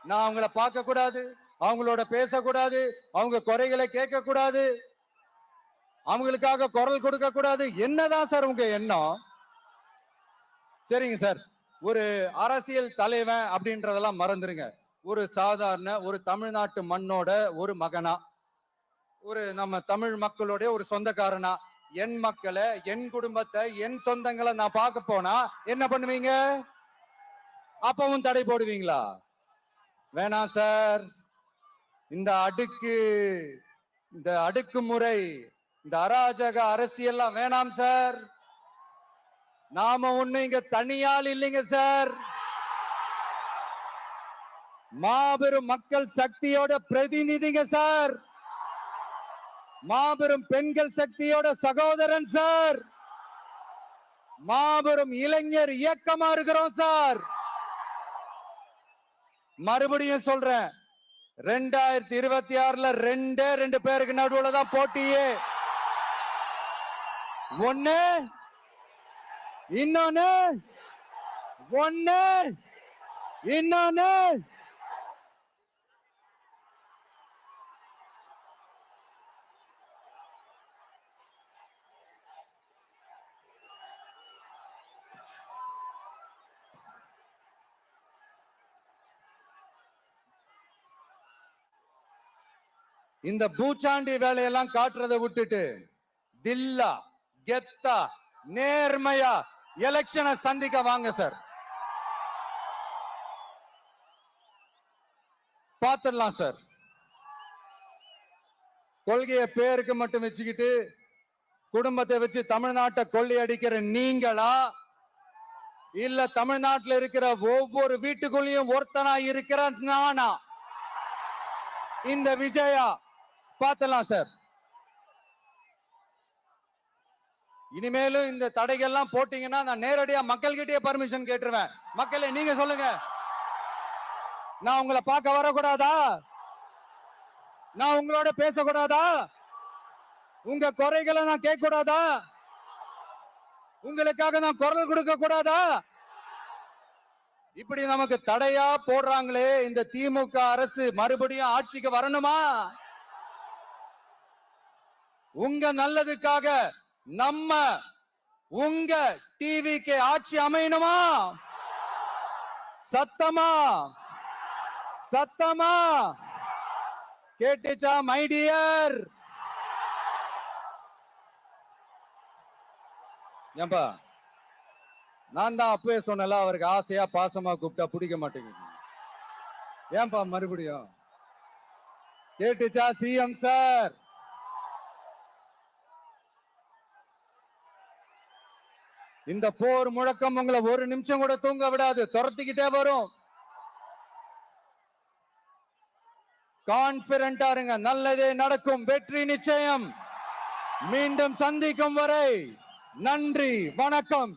நான் அவங்கள பார்க்க கூடாது, அவங்களோட பேசக்கூடாது, அவங்க குறைகளை கேட்க கூடாது, அவங்களுக்காக குரல் கொடுக்க கூடாது. என்னதான் சார் உங்க எண்ணம்? சரிங்க சார், ஒரு அரசியல் தலைவன் அப்படின்றதெல்லாம் மறந்துருங்க. ஒரு சாதாரண ஒரு தமிழ்நாட்டு மண்ணோட ஒரு மகனா, ஒரு நம்ம தமிழ் மக்களுடைய ஒரு சொந்தக்காரனா, என் மக்களை, என் குடும்பத்தை, என் சொந்தங்களை நான் பார்க்க போனா என்ன பண்ணுவீங்க? அப்பவும் தடை போடுவீங்களா? வேணாம் சார். இந்த அடுக்குமுறை, இந்த அராஜக அரசியல்லாம் வேணாம் சார். நாம ஒண்ணு இங்க தனியால் இல்லைங்க சார். மாபெரும் மக்கள் சக்தியோட பிரதிநிதிங்க சார். மாபெரும் பெண்கள் சக்தியோட சகோதரன் சார். மாபெரும் இளைஞர் இயக்கமா இருக்கிறோம் சார். மறுபடியும் சொல்றேன், 2026ல ரெண்டு பேருக்கு நடுவுல தான் போட்டியே. ஒண்ணு இன்னொன்னு இந்த பூச்சாண்டி வேலையெல்லாம் காட்டுறதை விட்டுட்டு தில்லா கெத்தா நேர்மையா எலெக்ஷனை சந்திக்க வாங்க சார். பாத்துடலாம் சார். கொள்கைய பேருக்கு மட்டும் வச்சுக்கிட்டு குடும்பத்தை வச்சு தமிழ்நாட்டை கொள்ளையடிக்கிற நீங்களா, இல்ல தமிழ்நாட்டில் இருக்கிற ஒவ்வொரு வீட்டுக்குள்ளேயும் ஒருத்தனா இருக்கிற நானா, இந்த விஜயா? பாத்துடலாம் சார். இனிமேலும் இந்த தடைகள்லாம் போட்டீங்கன்னா நான் நேரடியா மக்கள்கிட்டயே பர்மிஷன் கேட்டுருவேன். மக்களே நீங்க சொல்லுங்க, நான் உங்களை பார்க்க வரக்கூடாதா? நான் உங்களோட பேசக்கூடாதா? உங்க குறைகளை நான் கேட்க கூடாதா? உங்களுக்காக நான் குரல் கொடுக்க கூடாதா? இப்படி நமக்கு தடையா போடுறாங்களே இந்த திமுக அரசு மறுபடியும் ஆட்சிக்கு வரணுமா? உங்க நல்லதுக்காக நம்ம உங்க டிவிக்கு ஆட்சி அமையணுமா? சத்தமா சத்தமா கேட்டுச்சா மை டியர்? ஏன்பா, நான் தான் அப்பவே சொன்னல, அவருக்கு ஆசையா பாசமா கூப்பிட்டா பிடிக்க மாட்டேங்குது. ஏன்பா மறுபடியும்? கேட்டுச்சா சிஎம் சார்? இந்த போர் முழக்கம் உங்களை ஒரு நிமிஷம் கூட தூங்க விடாது, துரத்திக்கிட்டே வரும். கான்பிடண்டா இருங்க, நல்லதே நடக்கும், வெற்றி நிச்சயம். மீண்டும் சந்திக்கும் வரை நன்றி, வணக்கம்.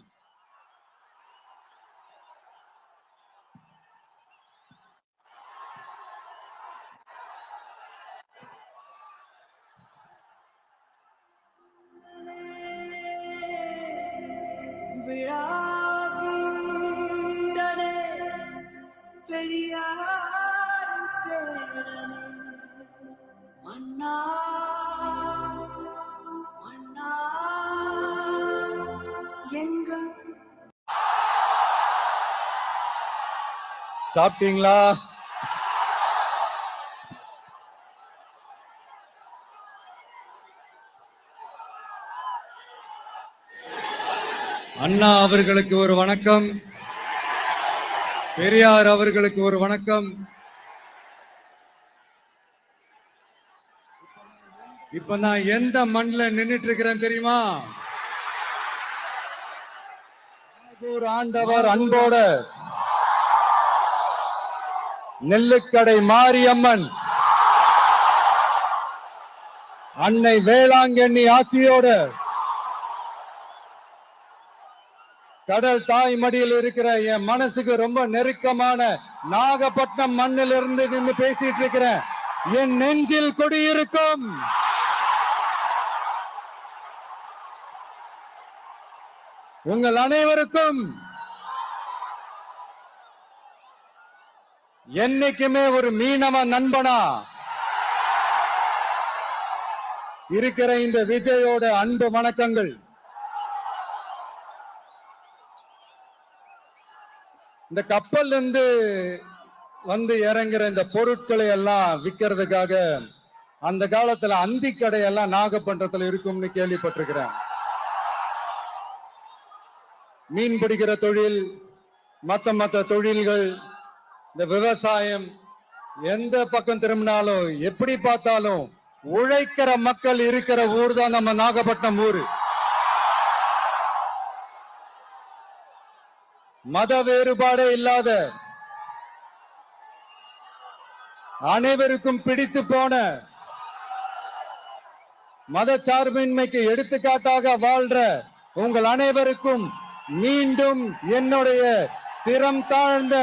சாப்பிட்டீங்களா? அண்ணா அவர்களுக்கு ஒரு வணக்கம், பெரியார் அவர்களுக்கு ஒரு வணக்கம். இப்ப நான் எந்த மண்ணில் நின்னுட்டு இருக்கிறேன் தெரியுமா? ஒரு ஆண்டவர் அன்போட நெல்லுக்கடை மாரியம்மன் அன்னை வேளாங்கண்ணி ஆசியோட கடல் தாய் மடியில் இருக்கிற என் மனசுக்கு ரொம்ப நெருக்கமான நாகப்பட்டினம் மண்ணில் இருந்து நின்று பேசிட்டு இருக்கிறேன். என் நெஞ்சில் குடியிருக்கும் உங்கள் அனைவருக்கும் என்னைக்குமே ஒரு மீனவ நண்பனா இருக்கிற இந்த விஜயோட அன்பு வணக்கங்கள். இந்த கப்பல் இருந்து வந்து இறங்குற இந்த பொருட்களை எல்லாம் விற்கிறதுக்காக அந்த காலத்துல அந்தி கடையெல்லாம் நாகப்பட்டினத்துல இருக்கும்னு கேள்விப்பட்டிருக்கிறேன். மீன் பிடிக்கிற தொழில், மத்த தொழில்கள், இந்த விவசாயம், எந்த பக்கம் திரும்பினாலும் எப்படி பார்த்தாலும் உழைக்கிற மக்கள் இருக்கிற ஊர் தான் நம்ம நாகப்பட்டினம் ஊரு. மத வேறுபாடே இல்லாத, அனைவருக்கும் பிடித்து போன, மத சார்பின்மைக்கு எடுத்துக்காட்டாக வாழ்ற உங்கள் அனைவருக்கும் மீண்டும் என்னுடைய சிரம் தாழ்ந்த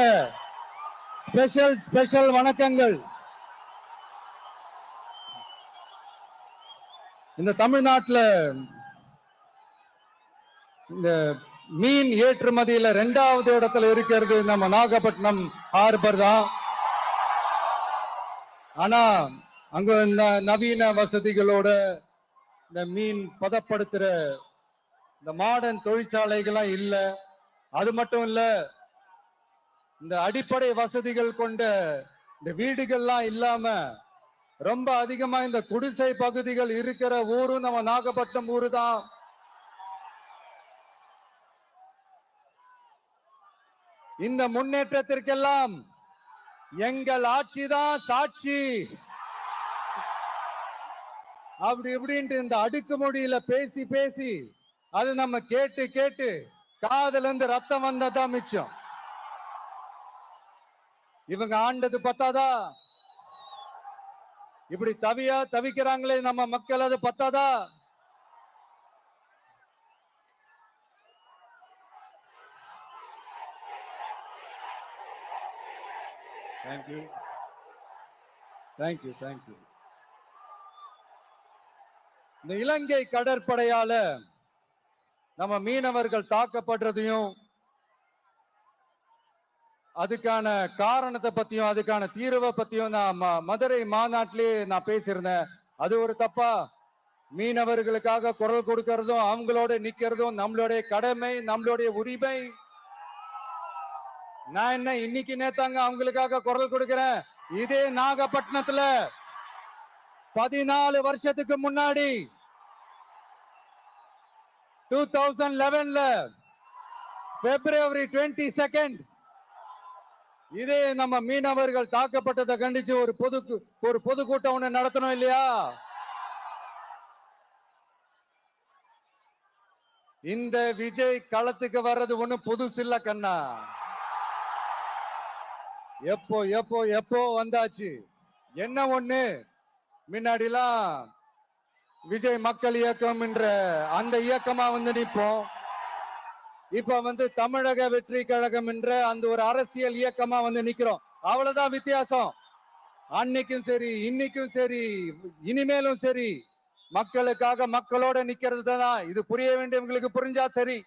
ஸ்பெஷல் வணக்கங்கள். இந்த தமிழ்நாட்டில் இந்த மீன் ஏற்றுமதியில 2வது இடத்துல இருக்கிறது நம்ம நாகப்பட்டினம் ஹார்பர் தான். ஆனா அங்க நவீன வசதிகளோட இந்த மீன் பதப்படுத்துற இந்த மாடர்ன் தொழிற்சாலைகள்லாம் இல்ல. அது மட்டும் இல்ல, இந்த அடிப்படை வசதிகள் கொண்ட இந்த வீடுகள்லாம் இல்லாம ரொம்ப அதிகமா இந்த குடிசை பகுதிகள் இருக்கிற ஊரும் நம்ம நாகப்பட்டினம் ஊரு தான். இந்த முன்னேற்றத்திற்கெல்லாம் எங்கள் ஆட்சிதான் சாட்சி. அப்படி இப்படின்ட்டு இந்த அடுக்குமொழியில பேசி பேசி அது நம்ம கேட்டு கேட்டு காதுல இருந்து ரத்தம் வந்ததான் மிச்சம். இவங்க ஆண்டது பத்தாதா? இப்படி தவிக்கிறாங்களே நம்ம மக்கள், அது பத்தாதா? தேங்க்யூ. இந்த இலங்கை கடற்படையால நம்ம மீனவர்கள் தாக்கப்படுறதையும் அதுக்கான காரணத்தை பத்தியும் அதுக்கான தீர்வை பத்தியும் நான் மதுரை மாநாட்டிலே நான் பேசியிருந்தேன். அது ஒரு தப்பா? மீனவர்களுக்காக குரல் கொடுக்கறதும் அவங்களோட நிக்கிறதும் நம்மளுடைய கடமை, நம்மளுடைய உரிமை. நான் என்ன இன்னைக்கு நேத்தாங்க அவங்களுக்காக குரல் கொடுக்கிறேன். இதே நாகப்பட்டினத்துல 14 வருஷத்துக்கு முன்னாடி 2011 February 22 இதே நம்ம மீனவர்கள் தாக்கப்பட்டதை கண்டிச்சு ஒரு பொதுக்கூட்டம் ஒண்ணு நடத்தணும் இல்லையா? இந்த விஜய் களத்துக்கு வர்றது ஒண்ணு புதுசு இல்ல கண்ணா. எப்போ வந்தாச்சு. என்ன ஒண்ணு, முன்னாடிலாம் விஜய் மக்கள் இயக்கம் என்ற அந்த இயக்கமா வந்து நிற்போம். இப்ப தமிழக வெற்றி கழகம் என்ற அந்த ஒரு அரசியல் இயக்கமா வந்து நிக்கிறோம். அவ்வளவுதான் வித்தியாசம். அன்னைக்கும் சரி, இன்னைக்கும் சரி, இனிமேலும் சரி, மக்களுக்காக மக்களோட நிக்கிறது தான். இது புரிய வேண்டியவங்களுக்கு புரிஞ்சா சரி.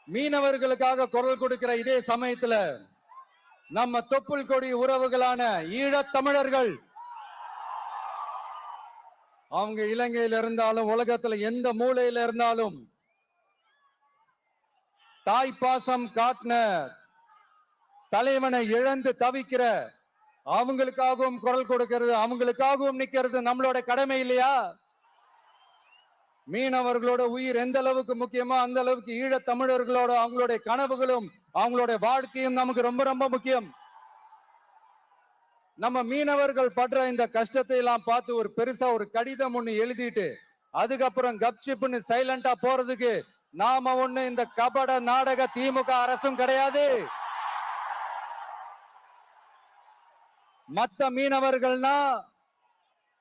மீனவர்களுக்காக குரல் கொடுக்கிற இதே சமயத்துல நம்ம தொப்புள் கொடி உறவுகளான ஈழத் தமிழர்கள், அவங்க இலங்கையில இருந்தாலும் உலகத்துல எந்த மூலையில இருந்தாலும் தாய்ப்பாசம் காட்டின தலைவனை இழந்து தவிக்கிற அவங்களுக்காகவும் குரல் கொடுக்கிறது, அவங்களுக்காகவும் நிக்கிறது நம்மளோட கடமை இல்லையா? மீனவர்களோட உயிர் எந்த அளவுக்கு முக்கியமோ அந்த அளவுக்கு ஈழத் தமிழர்களோட அவங்களுடைய கனவுகளும் அவங்களுடைய வாழ்க்கையும் நமக்கு ரொம்ப ரொம்ப முக்கியம். நம்ம மீனவர்கள் படுற இந்த கஷ்டத்தை எல்லாம் பார்த்து ஒரு பெருசா ஒரு கடிதம் ஒண்ணு எழுதிட்டு அதுக்கப்புறம் கப்சிப்னு சைலண்டா போறதுக்கு நாம ஒண்ணு இந்த கபட நாடக திமுக அரசும் கிடையாது. மத்த மீனவர்கள்னா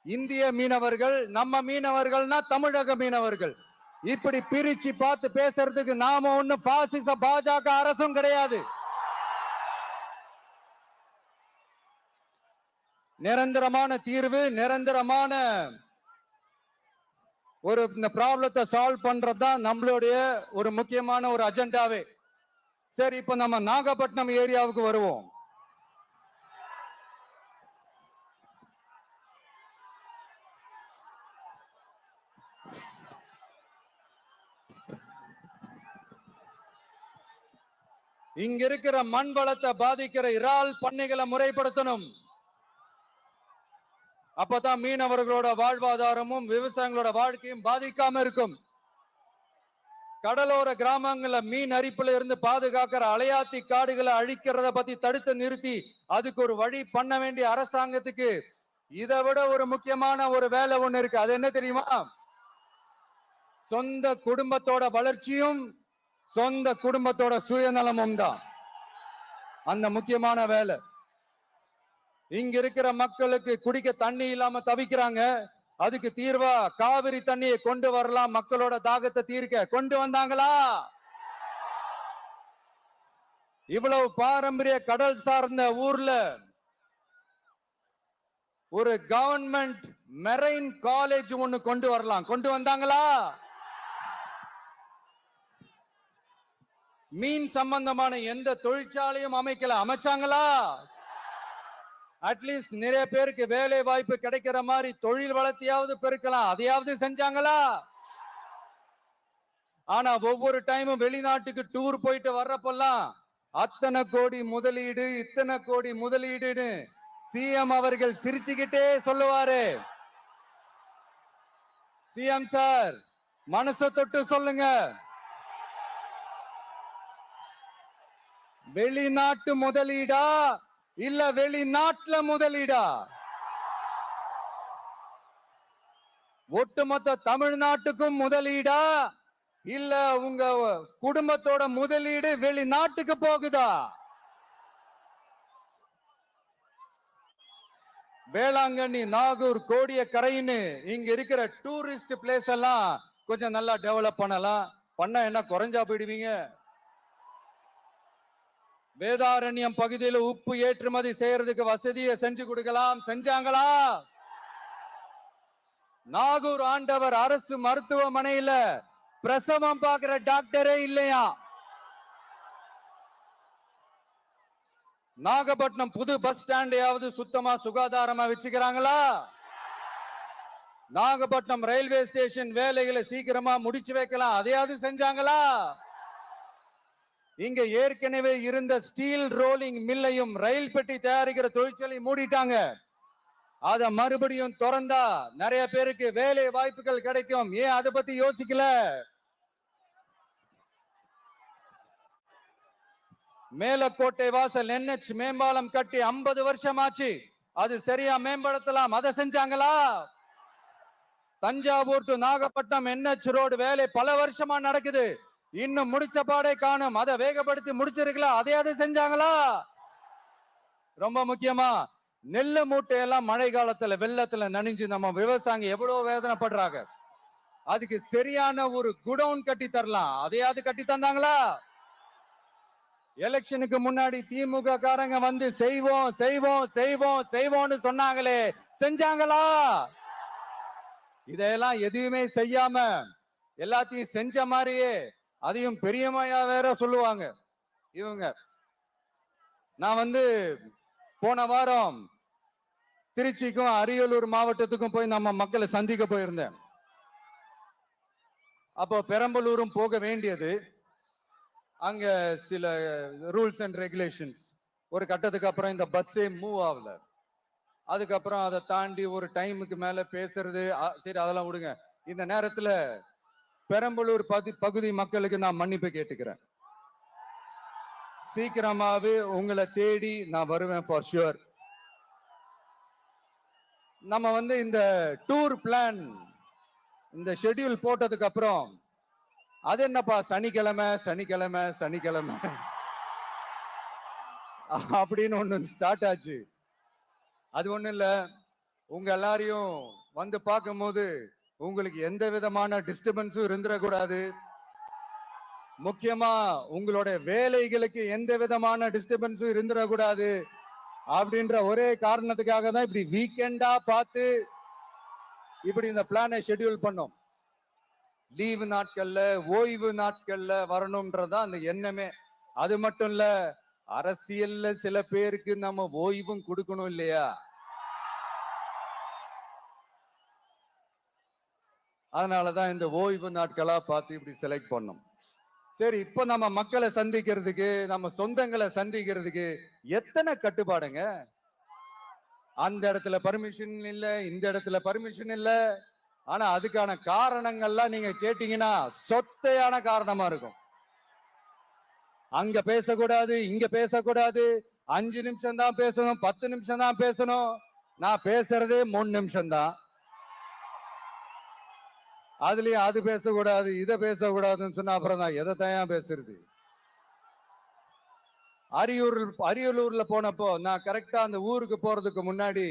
இந்திய மீனவர்கள், நம்ம மீனவர்கள்னா தமிழக மீனவர்கள். இப்படி பிரிச்சு பார்த்து பேசுறதுக்கு நாம ஒண்ணு பாசிச பாஜக அரசும் கிடையாது. நிரந்தரமான தீர்வு, நிரந்தரமான ஒரு இந்த ப்ராப்ளத்தை சால்வ் பண்றதுதான் நம்மளுடைய ஒரு முக்கியமான ஒரு அஜெண்டாவே. சரி, இப்ப நம்ம நாகப்பட்டினம் ஏரியாவுக்கு வருவோம். இங்க இருக்கிற மண் வளத்தை பாதிக்கிற இறால் பண்ணைகளை முறைப்படுத்தணும். அப்பதான் மீனவர்களோட வாழ்வாதாரமும் விவசாயிகளோட வாழ்க்கையும் பாதிக்காம இருக்கும். கடலோர கிராமங்கள்ல மீன் அரிப்புல இருந்து பாதுகாக்கிற அலையாத்தி காடுகளை அழிக்கிறத பத்தி தடுத்து நிறுத்தி அதுக்கு ஒரு வழி பண்ண வேண்டிய அரசாங்கத்துக்கு இதை விட ஒரு முக்கியமான ஒரு வேலை ஒண்ணு இருக்கு. அது என்ன தெரியுமா? சொந்த குடும்பத்தோட வளர்ச்சியும் சொந்த குடும்பத்தோட சுயநலமும் தான் அந்த முக்கியமான வேலை. இங்க இருக்கிற மக்களுக்கு குடிக்க தண்ணி இல்லாம தவிக்கிறாங்க. அதுக்கு தீர்வா காவிரி தண்ணியை கொண்டு வரலாம், மக்களோட தாகத்தை தீர்க்க. கொண்டு வந்தாங்களா? இவ்வளவு பாரம்பரிய கடல் சார்ந்த ஊர்ல ஒரு கவர்மெண்ட் மெரைன் காலேஜ் ஒண்ணு கொண்டு வரலாம். கொண்டு வந்தாங்களா? மீன் சம்பந்தமான எந்த தொழிற்சாலையும் அமைக்கல. அமைச்சாங்களா? அட்லீஸ்ட் நிறைய பேருக்கு வேலை வாய்ப்பு கிடைக்கிற மாதிரி தொழில் வளர்த்தியாவது பெருக்கலாம். அதையாவது செஞ்சாங்களா? ஆனா ஒவ்வொரு டைமும் வெளிநாட்டுக்கு டூர் போயிட்டு வர்றப்பெல்லாம் அத்தனை கோடி முதலீடு, இத்தனை கோடி முதலீடுன்னு சிஎம் அவர்கள் சிரிச்சுக்கிட்டே சொல்லுவாரு. சிஎம் சார், மனசை தொட்டு சொல்லுங்க, வெளிநாட்டு முதலீடா இல்ல வெளிநாட்டுல முதலீடா? ஒட்டுமொத்த தமிழ்நாட்டுக்கும் முதலீடா இல்ல உங்க குடும்பத்தோட முதலீடு வெளிநாட்டுக்கு போகுதா? வேளாங்கண்ணி, நாகூர், கோடியக்கரைன்னு இங்க இருக்கிற டூரிஸ்ட் பிளேஸ் எல்லாம் கொஞ்சம் நல்லா டெவலப் பண்ணலாம். பண்ண என்ன குறைஞ்சா போயிடுவீங்க? வேதாரண்யம் பகுதியில் உப்பு ஏற்றுமதி செய்யறதுக்கு வசதியை செஞ்சு கொடுக்கலாம். செஞ்சாங்களா? நாகூர் ஆண்டவர் அரசு மருத்துவமனையில பிரசவம் பார்க்கிற டாக்டரே இல்லையா? நாகப்பட்டினம் புது பஸ் ஸ்டாண்டையாவது சுத்தமா சுகாதாரமா வச்சுக்கிறாங்களா? நாகப்பட்டினம் ரயில்வே ஸ்டேஷன் வேலைகளை சீக்கிரமா முடிச்சு வைக்கலாம். அதையாவது செஞ்சாங்களா? இங்க ஏற்கனவே இருந்த ஸ்டீல் ரோலிங் மில்லையும் ரயில் பெட்டி தயாரிக்கிற தொழிற்சாலை மூடிட்டாங்க. அத மறுபடியும் திறந்தா நிறைய பேருக்கு வேலை வாய்ப்புகள் கிடைக்கும். ஏன் அதை பத்தி யோசிக்கல? மேலக்கோட்டை வாசல் NH மேம்பாலம் கட்டி 50 வருஷம் ஆச்சு. அது சரியா மேம்படுத்தலாம். அதை செஞ்சாங்களா? Thanjavur to Nagapattinam NH road வேலை பல வருஷமா நடக்குது. இன்னும் முடிச்ச பாடே காணும். அதை வேகப்படுத்தி முடிச்சிருக்கலாம். அதையாவது செஞ்சாங்களா? ரொம்ப முக்கியமா நெல்லு மூட்டையெல்லாம் மழை காலத்துல வெள்ளத்துல நனைஞ்சு நம்ம விவசாயிங்க எவ்வளவு வேதனைப்படுறாங்க. அதுக்கு சரியான ஒரு குடவுன் கட்டி தரலாம். அதையாவது கட்டி தந்தாங்களா? எலெக்ஷனுக்கு முன்னாடி திமுக காரங்க வந்து செய்வோம் செய்வோம் செய்வோம் செய்வோம்னு சொன்னாங்களே, செஞ்சாங்களா? இதெல்லாம் எதுவுமே செய்யாம எல்லாத்தையும் செஞ்ச மாதிரியே அதையும் பெரியமையா வேற சொல்லுவாங்க இவங்க. நான் வந்து போன வாரம் திருச்சிக்கும் அரியலூர் மாவட்டத்துக்கும் போய் நம்ம மக்களை சந்திக்க போயிருந்தேன். அப்போ பெரம்பலூரும் போக வேண்டியது. அங்க சில ரூல்ஸ் அண்ட் ரெகுலேஷன்ஸ், ஒரு கட்டத்துக்கு அப்புறம் இந்த பஸ்ஸே மூவ் ஆகல. அதுக்கப்புறம் அதை தாண்டி ஒரு டைமுக்கு மேல பேசுறது, சரி அதெல்லாம் விடுங்க. இந்த நேரத்துல பெரம்பலூர் பகுதி மக்களுக்கு நான் மன்னிப்பு கேட்டுக்கிறேன். சீக்கிரமாவே உங்களை தேடி நான் வருவேன் ஃபார் ஷுர். நம்ம வந்து இந்த டூர் பிளான், இந்த ஷெட்யூல் போட்டதுக்கு அப்புறம் அது என்னப்பா சனிக்கிழமை சனிக்கிழமை சனிக்கிழமை அப்படின்னு ஒண்ணு ஸ்டார்ட் ஆச்சு. அது ஒண்ணு இல்ல, உங்க எல்லாரையும் வந்து பார்க்கும்போது உங்களுக்கு எந்த விதமான டிஸ்டர்பன்ஸும் இருந்துடக்கூடாது. முக்கியமா உங்களோட வேலைகளுக்கு எந்த விதமான டிஸ்டர்பன்ஸும் இருந்துடக்கூடாது. அப்படின்ற ஒரே காரணத்துக்காக தான் இப்படி வீக்கெண்டா பார்த்து இப்படி இந்த பிளானை ஷெட்யூல் பண்ணோம். லீவு நாட்கள்ல ஓய்வு நாட்கள்ல வரணும்ன்றதான் அந்த எண்ணமே. அது மட்டும் இல்ல, அரசியல்ல சில பேருக்கு நம்ம ஓய்வும் கொடுக்கணும் இல்லையா? அதனாலதான் இந்த ஓய்வு நாட்களா பார்த்து இப்படி செலக்ட் பண்ணோம். சரி, இப்ப நம்ம மக்களை சந்திக்கிறதுக்கு, நம்ம சொந்தங்களை சந்திக்கிறதுக்கு எத்தனை கட்டுப்பாடுங்க. அந்த இடத்துல பர்மிஷன் இல்ல, இந்த இடத்துல பர்மிஷன் இல்ல. ஆனா அதுக்கான காரணங்கள்லாம் நீங்க கேட்டீங்கன்னா சொத்தையான காரணமா இருக்கும். அங்க பேசக்கூடாது, இங்க பேசக்கூடாது, 5 நிமிஷம் தான் பேசணும், 10 நிமிஷம் தான் பேசணும். நான் பேசுறதே 3 நிமிஷம் தான். அதுலயும் அது பேசக்கூடாது, இதை பேசக்கூடாதுன்னு சொன்னா அப்புறம் தான் எதை தான் பேசுறது. அரியலூர்ல போனப்போ நான் கரெக்டா அந்த ஊருக்கு போறதுக்கு முன்னாடி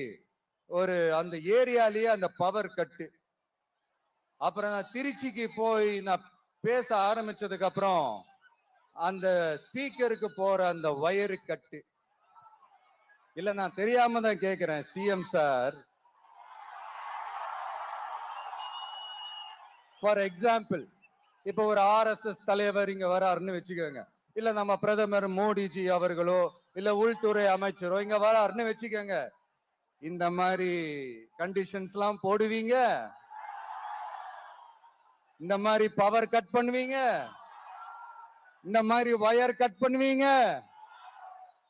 அந்த ஏரியாலேயே அந்த பவர் கட்டு. அப்புறம் நான் திருச்சிக்கு போய் நான் பேச ஆரம்பிச்சதுக்கு அப்புறம் அந்த ஸ்பீக்கருக்கு போற அந்த வயரு கட்டு. இல்ல, நான் தெரியாம தான் கேக்குறேன் சிஎம் சார். ஃபார் எக்ஸாம்பிள், இப்ப ஒரு RSS தலைவர் இங்க வராருன்னு வச்சுக்கோங்க, இல்ல நம்ம பிரதமர் மோடிஜி அவர்களோ இல்ல உள்துறை அமைச்சரோ இங்க வராருன்னு வச்சுக்கோங்க. இந்த மாதிரி கண்டிஷன்ஸ் எல்லாம் போடுவீங்க, இந்த மாதிரி பவர் கட் பண்ணுவீங்க, இந்த மாதிரி வயர் கட் பண்ணுவீங்க.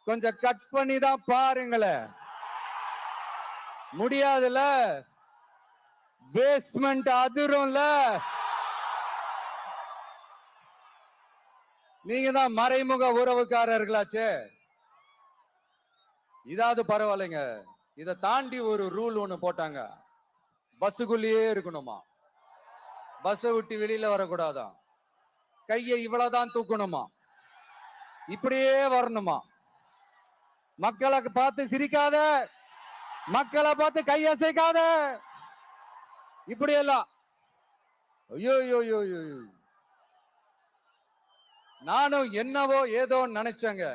கொஞ்சம் கட் பண்ணி தான் பாருங்களேன். முடியாதுல, பேஸ்மெண்ட் அதிரும்ல. நீங்க தான் மறைமுக உறவுக்காரர்களாச்சே. இதாவது பரவாயில்லைங்க. இதை தாண்டி ஒரு ரூல் ஒண்ணு போட்டாங்க. பஸ்ஸுக்குள்ளேயே இருக்கணுமா, பஸ்ஸை விட்டு வெளியில வரக்கூடாதான், கையை இவ்வளவுதான் தூக்கணுமா, இப்படியே வரணுமா, மக்களை பார்த்து சிரிக்காத, மக்களை பார்த்து கையசைக்காத, இப்படி எல்லாம். ஐயோ ஐயோ ஐயோ, நானும் என்னவோ ஏதோ நினைச்சேங்க.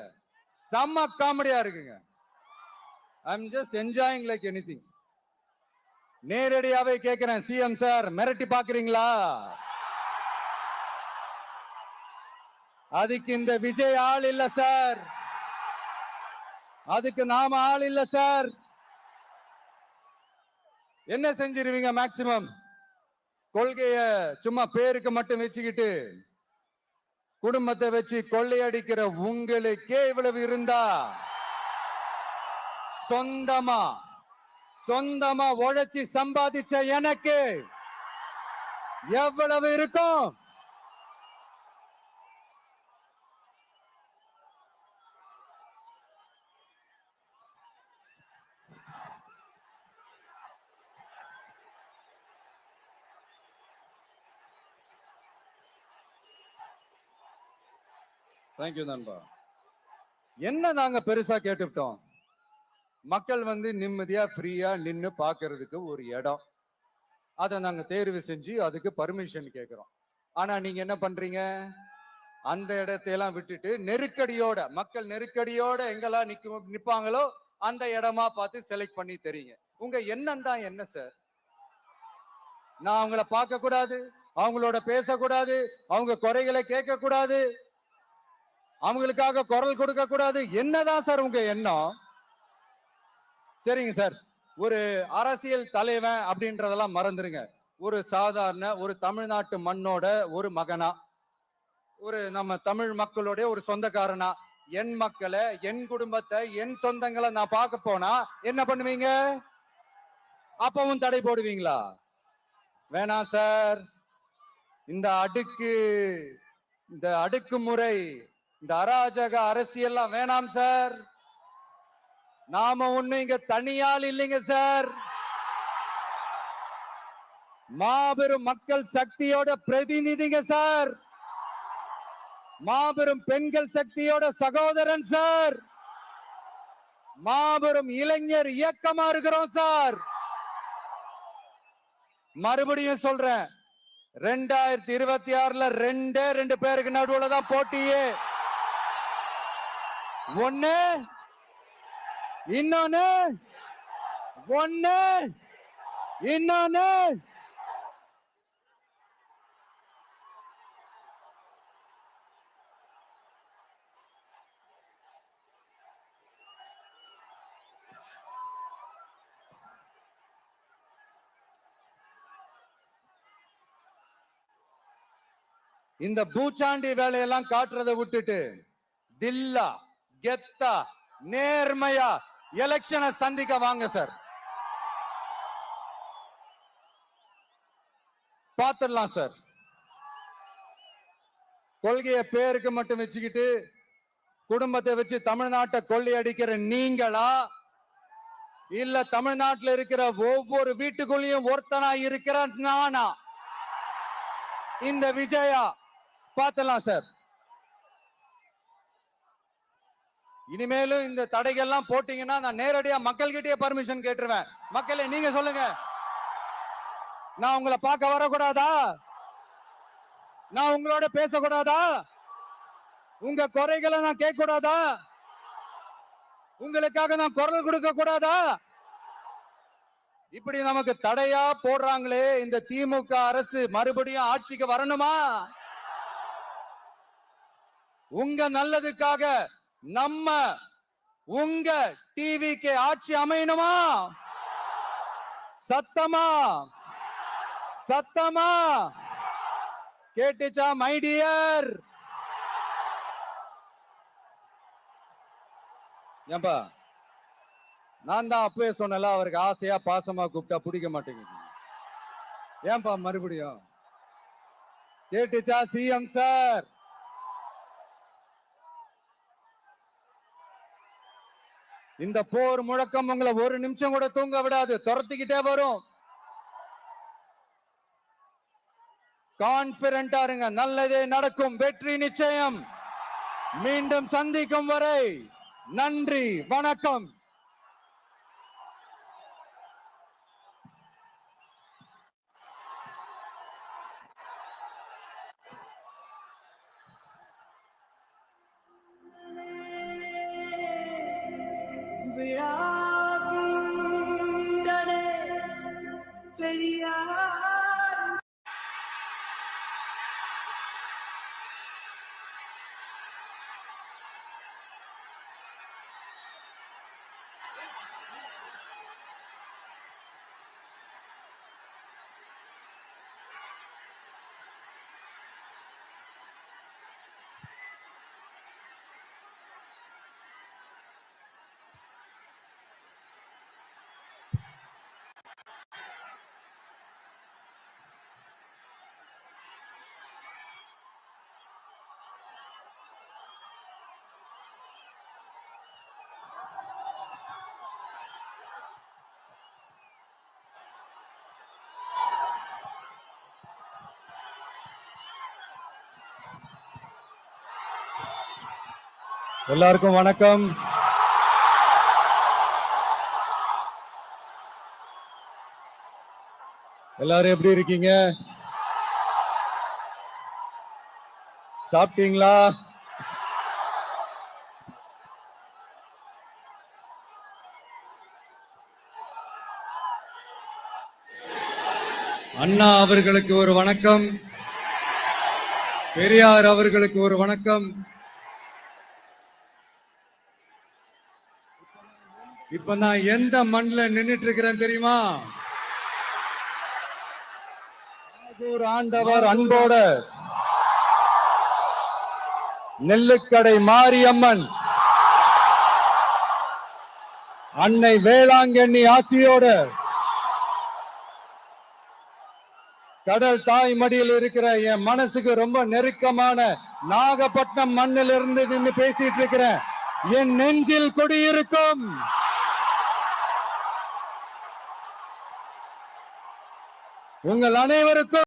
செம்ம காமெடியா இருக்குங்க. I'm just enjoying like anything. நேரடியாவே கேட்கிறேன், சிஎம் சார் மிரட்டி பாக்குறீங்களா? அதுக்கு இந்த விஜய் ஆள் இல்ல சார், அதுக்கு நாம ஆள் இல்ல சார். என்ன செஞ்சிருவீங்க? மேக்சிமம் கொள்கைய சும்மா பேருக்கு மட்டும் வச்சுக்கிட்டு குடும்பத்தை வச்சு கொள்ளையடிக்கிற உங்களுக்கே இவ்வளவு இருந்தா, சொந்தமா உழைச்சி சம்பாதிச்ச எனக்கு எவ்வளவு இருக்கும்? தேங்க்யூ நண்பா. என்ன நாங்க பெருசா கேட்டுட்டோம்? மக்கள் நிம்மதியா ஃப்ரீயா நின்னு பாக்குறதுக்கு ஒரு இடம், அதை நாங்க தேர்வு செஞ்சு அதுக்கு பர்மிஷன் கேட்கிறோம். ஆனா நீங்க என்ன பண்றீங்க? அந்த இடத்தையெல்லாம் விட்டுட்டு நெருக்கடியோட, மக்கள் நெருக்கடியோட எங்கெல்லாம் நிப்பாங்களோ அந்த இடமா பார்த்து செலக்ட் பண்ணி தெரியுங்க. உங்க எண்ணம் தான் என்ன சார்? நான் அவங்கள பார்க்க கூடாது, அவங்களோட பேசக்கூடாது, அவங்க குறைகளை கேட்க கூடாது, அவங்களுக்காக குரல் கொடுக்க கூடாது, என்னதான் சார் உங்க எண்ணம்? சரிங்க சார், ஒரு அரசியல் தலைவன் அப்படின்றதெல்லாம் மறந்துருங்க. ஒரு சாதாரண ஒரு தமிழ்நாட்டு மண்ணோட ஒரு மகனா, ஒரு நம்ம தமிழ் மக்களுடைய ஒரு சொந்தக்காரனா, என் மக்களை, என் குடும்பத்தை, என் சொந்தங்களை நான் பார்க்க போனா என்ன பண்ணுவீங்க? அப்பவும் தடை போடுவீங்களா? வேணாம் சார். இந்த அடுக்குமுறை, இந்த அராஜக அரசியல்லாம் வேணாம் சார். நாம ஒண்ணு இங்க தனியால் இல்லைங்க சார், மாபெரும் மக்கள் சக்தியோட பிரதிநிதிங்க சார், மாபெரும் பெண்கள் சக்தியோட சகோதரன் சார், மாபெரும் இளைஞர் இயக்கமா இருக்கிறோம் சார். மறுபடியும் சொல்றேன், 2026ல ரெண்டு பேருக்கு நடுவுல தான் போட்டியே. ஒண்ணு இன்னொன்னு ஒண்ணு இன்னொன்னு இந்த பூச்சாண்டி வேலையெல்லாம் காட்டுறதை விட்டுட்டு தில்லா கெத்தா நேர்மையா எலெக்ஷனை சந்திக்க வாங்க சார். பாத்துடலாம் சார். கொள்கையை பேருக்கு மட்டும் வச்சுக்கிட்டு குடும்பத்தை வச்சு தமிழ்நாட்டை கொள்ளையடிக்கிற நீங்களா, இல்ல தமிழ்நாட்டில் இருக்கிற ஒவ்வொரு வீட்டுக்குள்ளேயும் ஒருத்தனா இருக்கிற நானா, இந்த விஜயா? பாத்துடலாம் சார். இனிமேலும் இந்த தடைகள்லாம் போட்டீங்கன்னா நான் நேரடியா மக்கள்கிட்டயே பர்மிஷன் கேட்டுருவேன். மக்களே நீங்க சொல்லுங்க, நான் உங்களை பார்க்க வரக்கூடாதா? நான் உங்களோட பேசக்கூடாதா? உங்க குறைகளை நான் கேட்க கூடாதா? உங்களுக்காக நான் குரல் கொடுக்க கூடாதா? இப்படி நமக்கு தடையா போடுறாங்களே, இந்த திமுக அரசு மறுபடியும் ஆட்சிக்கு வரணுமா? உங்க நல்லதுக்காக நம்ம உங்க டிவிக்கு ஆட்சி அமையணுமா? சத்தமா சத்தமா கேட்டுச்சா மை டியர்? ஏன்பா, நான் தான் அப்பவே சொன்னல, அவருக்கு ஆசையா பாசமா கூப்பிட்டா பிடிக்க மாட்டேங்குது. ஏன்பா மறுபடியும்? கேட்டுச்சா சிஎம் சார்? இந்த போர் முழக்கம் உங்களை ஒரு நிமிஷம் கூட தூங்க விடாது, துரத்திக்கிட்டே வரும். கான்பிடண்டா இருங்க, நல்லதே நடக்கும், வெற்றி நிச்சயம். மீண்டும் சந்திக்கும் வரை நன்றி, வணக்கம். எல்லாருக்கும் வணக்கம். எல்லாரும் எப்படி இருக்கீங்க? சாப்பிட்டீங்களா? அண்ணா அவர்களுக்கு ஒரு வணக்கம், பெரியார் அவர்களுக்கு ஒரு வணக்கம். இப்ப நான் எந்த மண்ணில் நின்னுட்டு இருக்கிறேன் தெரியுமா? ஒரு ஆண்டவர் அன்போட நெல்லுக்கடை மாரியம்மன் அன்னை வேளாங்கண்ணி ஆசியோட கடல் தாய் மடியில் இருக்கிற என் மனசுக்கு ரொம்ப நெருக்கமான நாகப்பட்டினம் மண்ணில் இருந்து நின்று பேசிட்டு இருக்கிறேன். என் நெஞ்சில் குடியிருக்கும் உங்கள் அனைவருக்கும்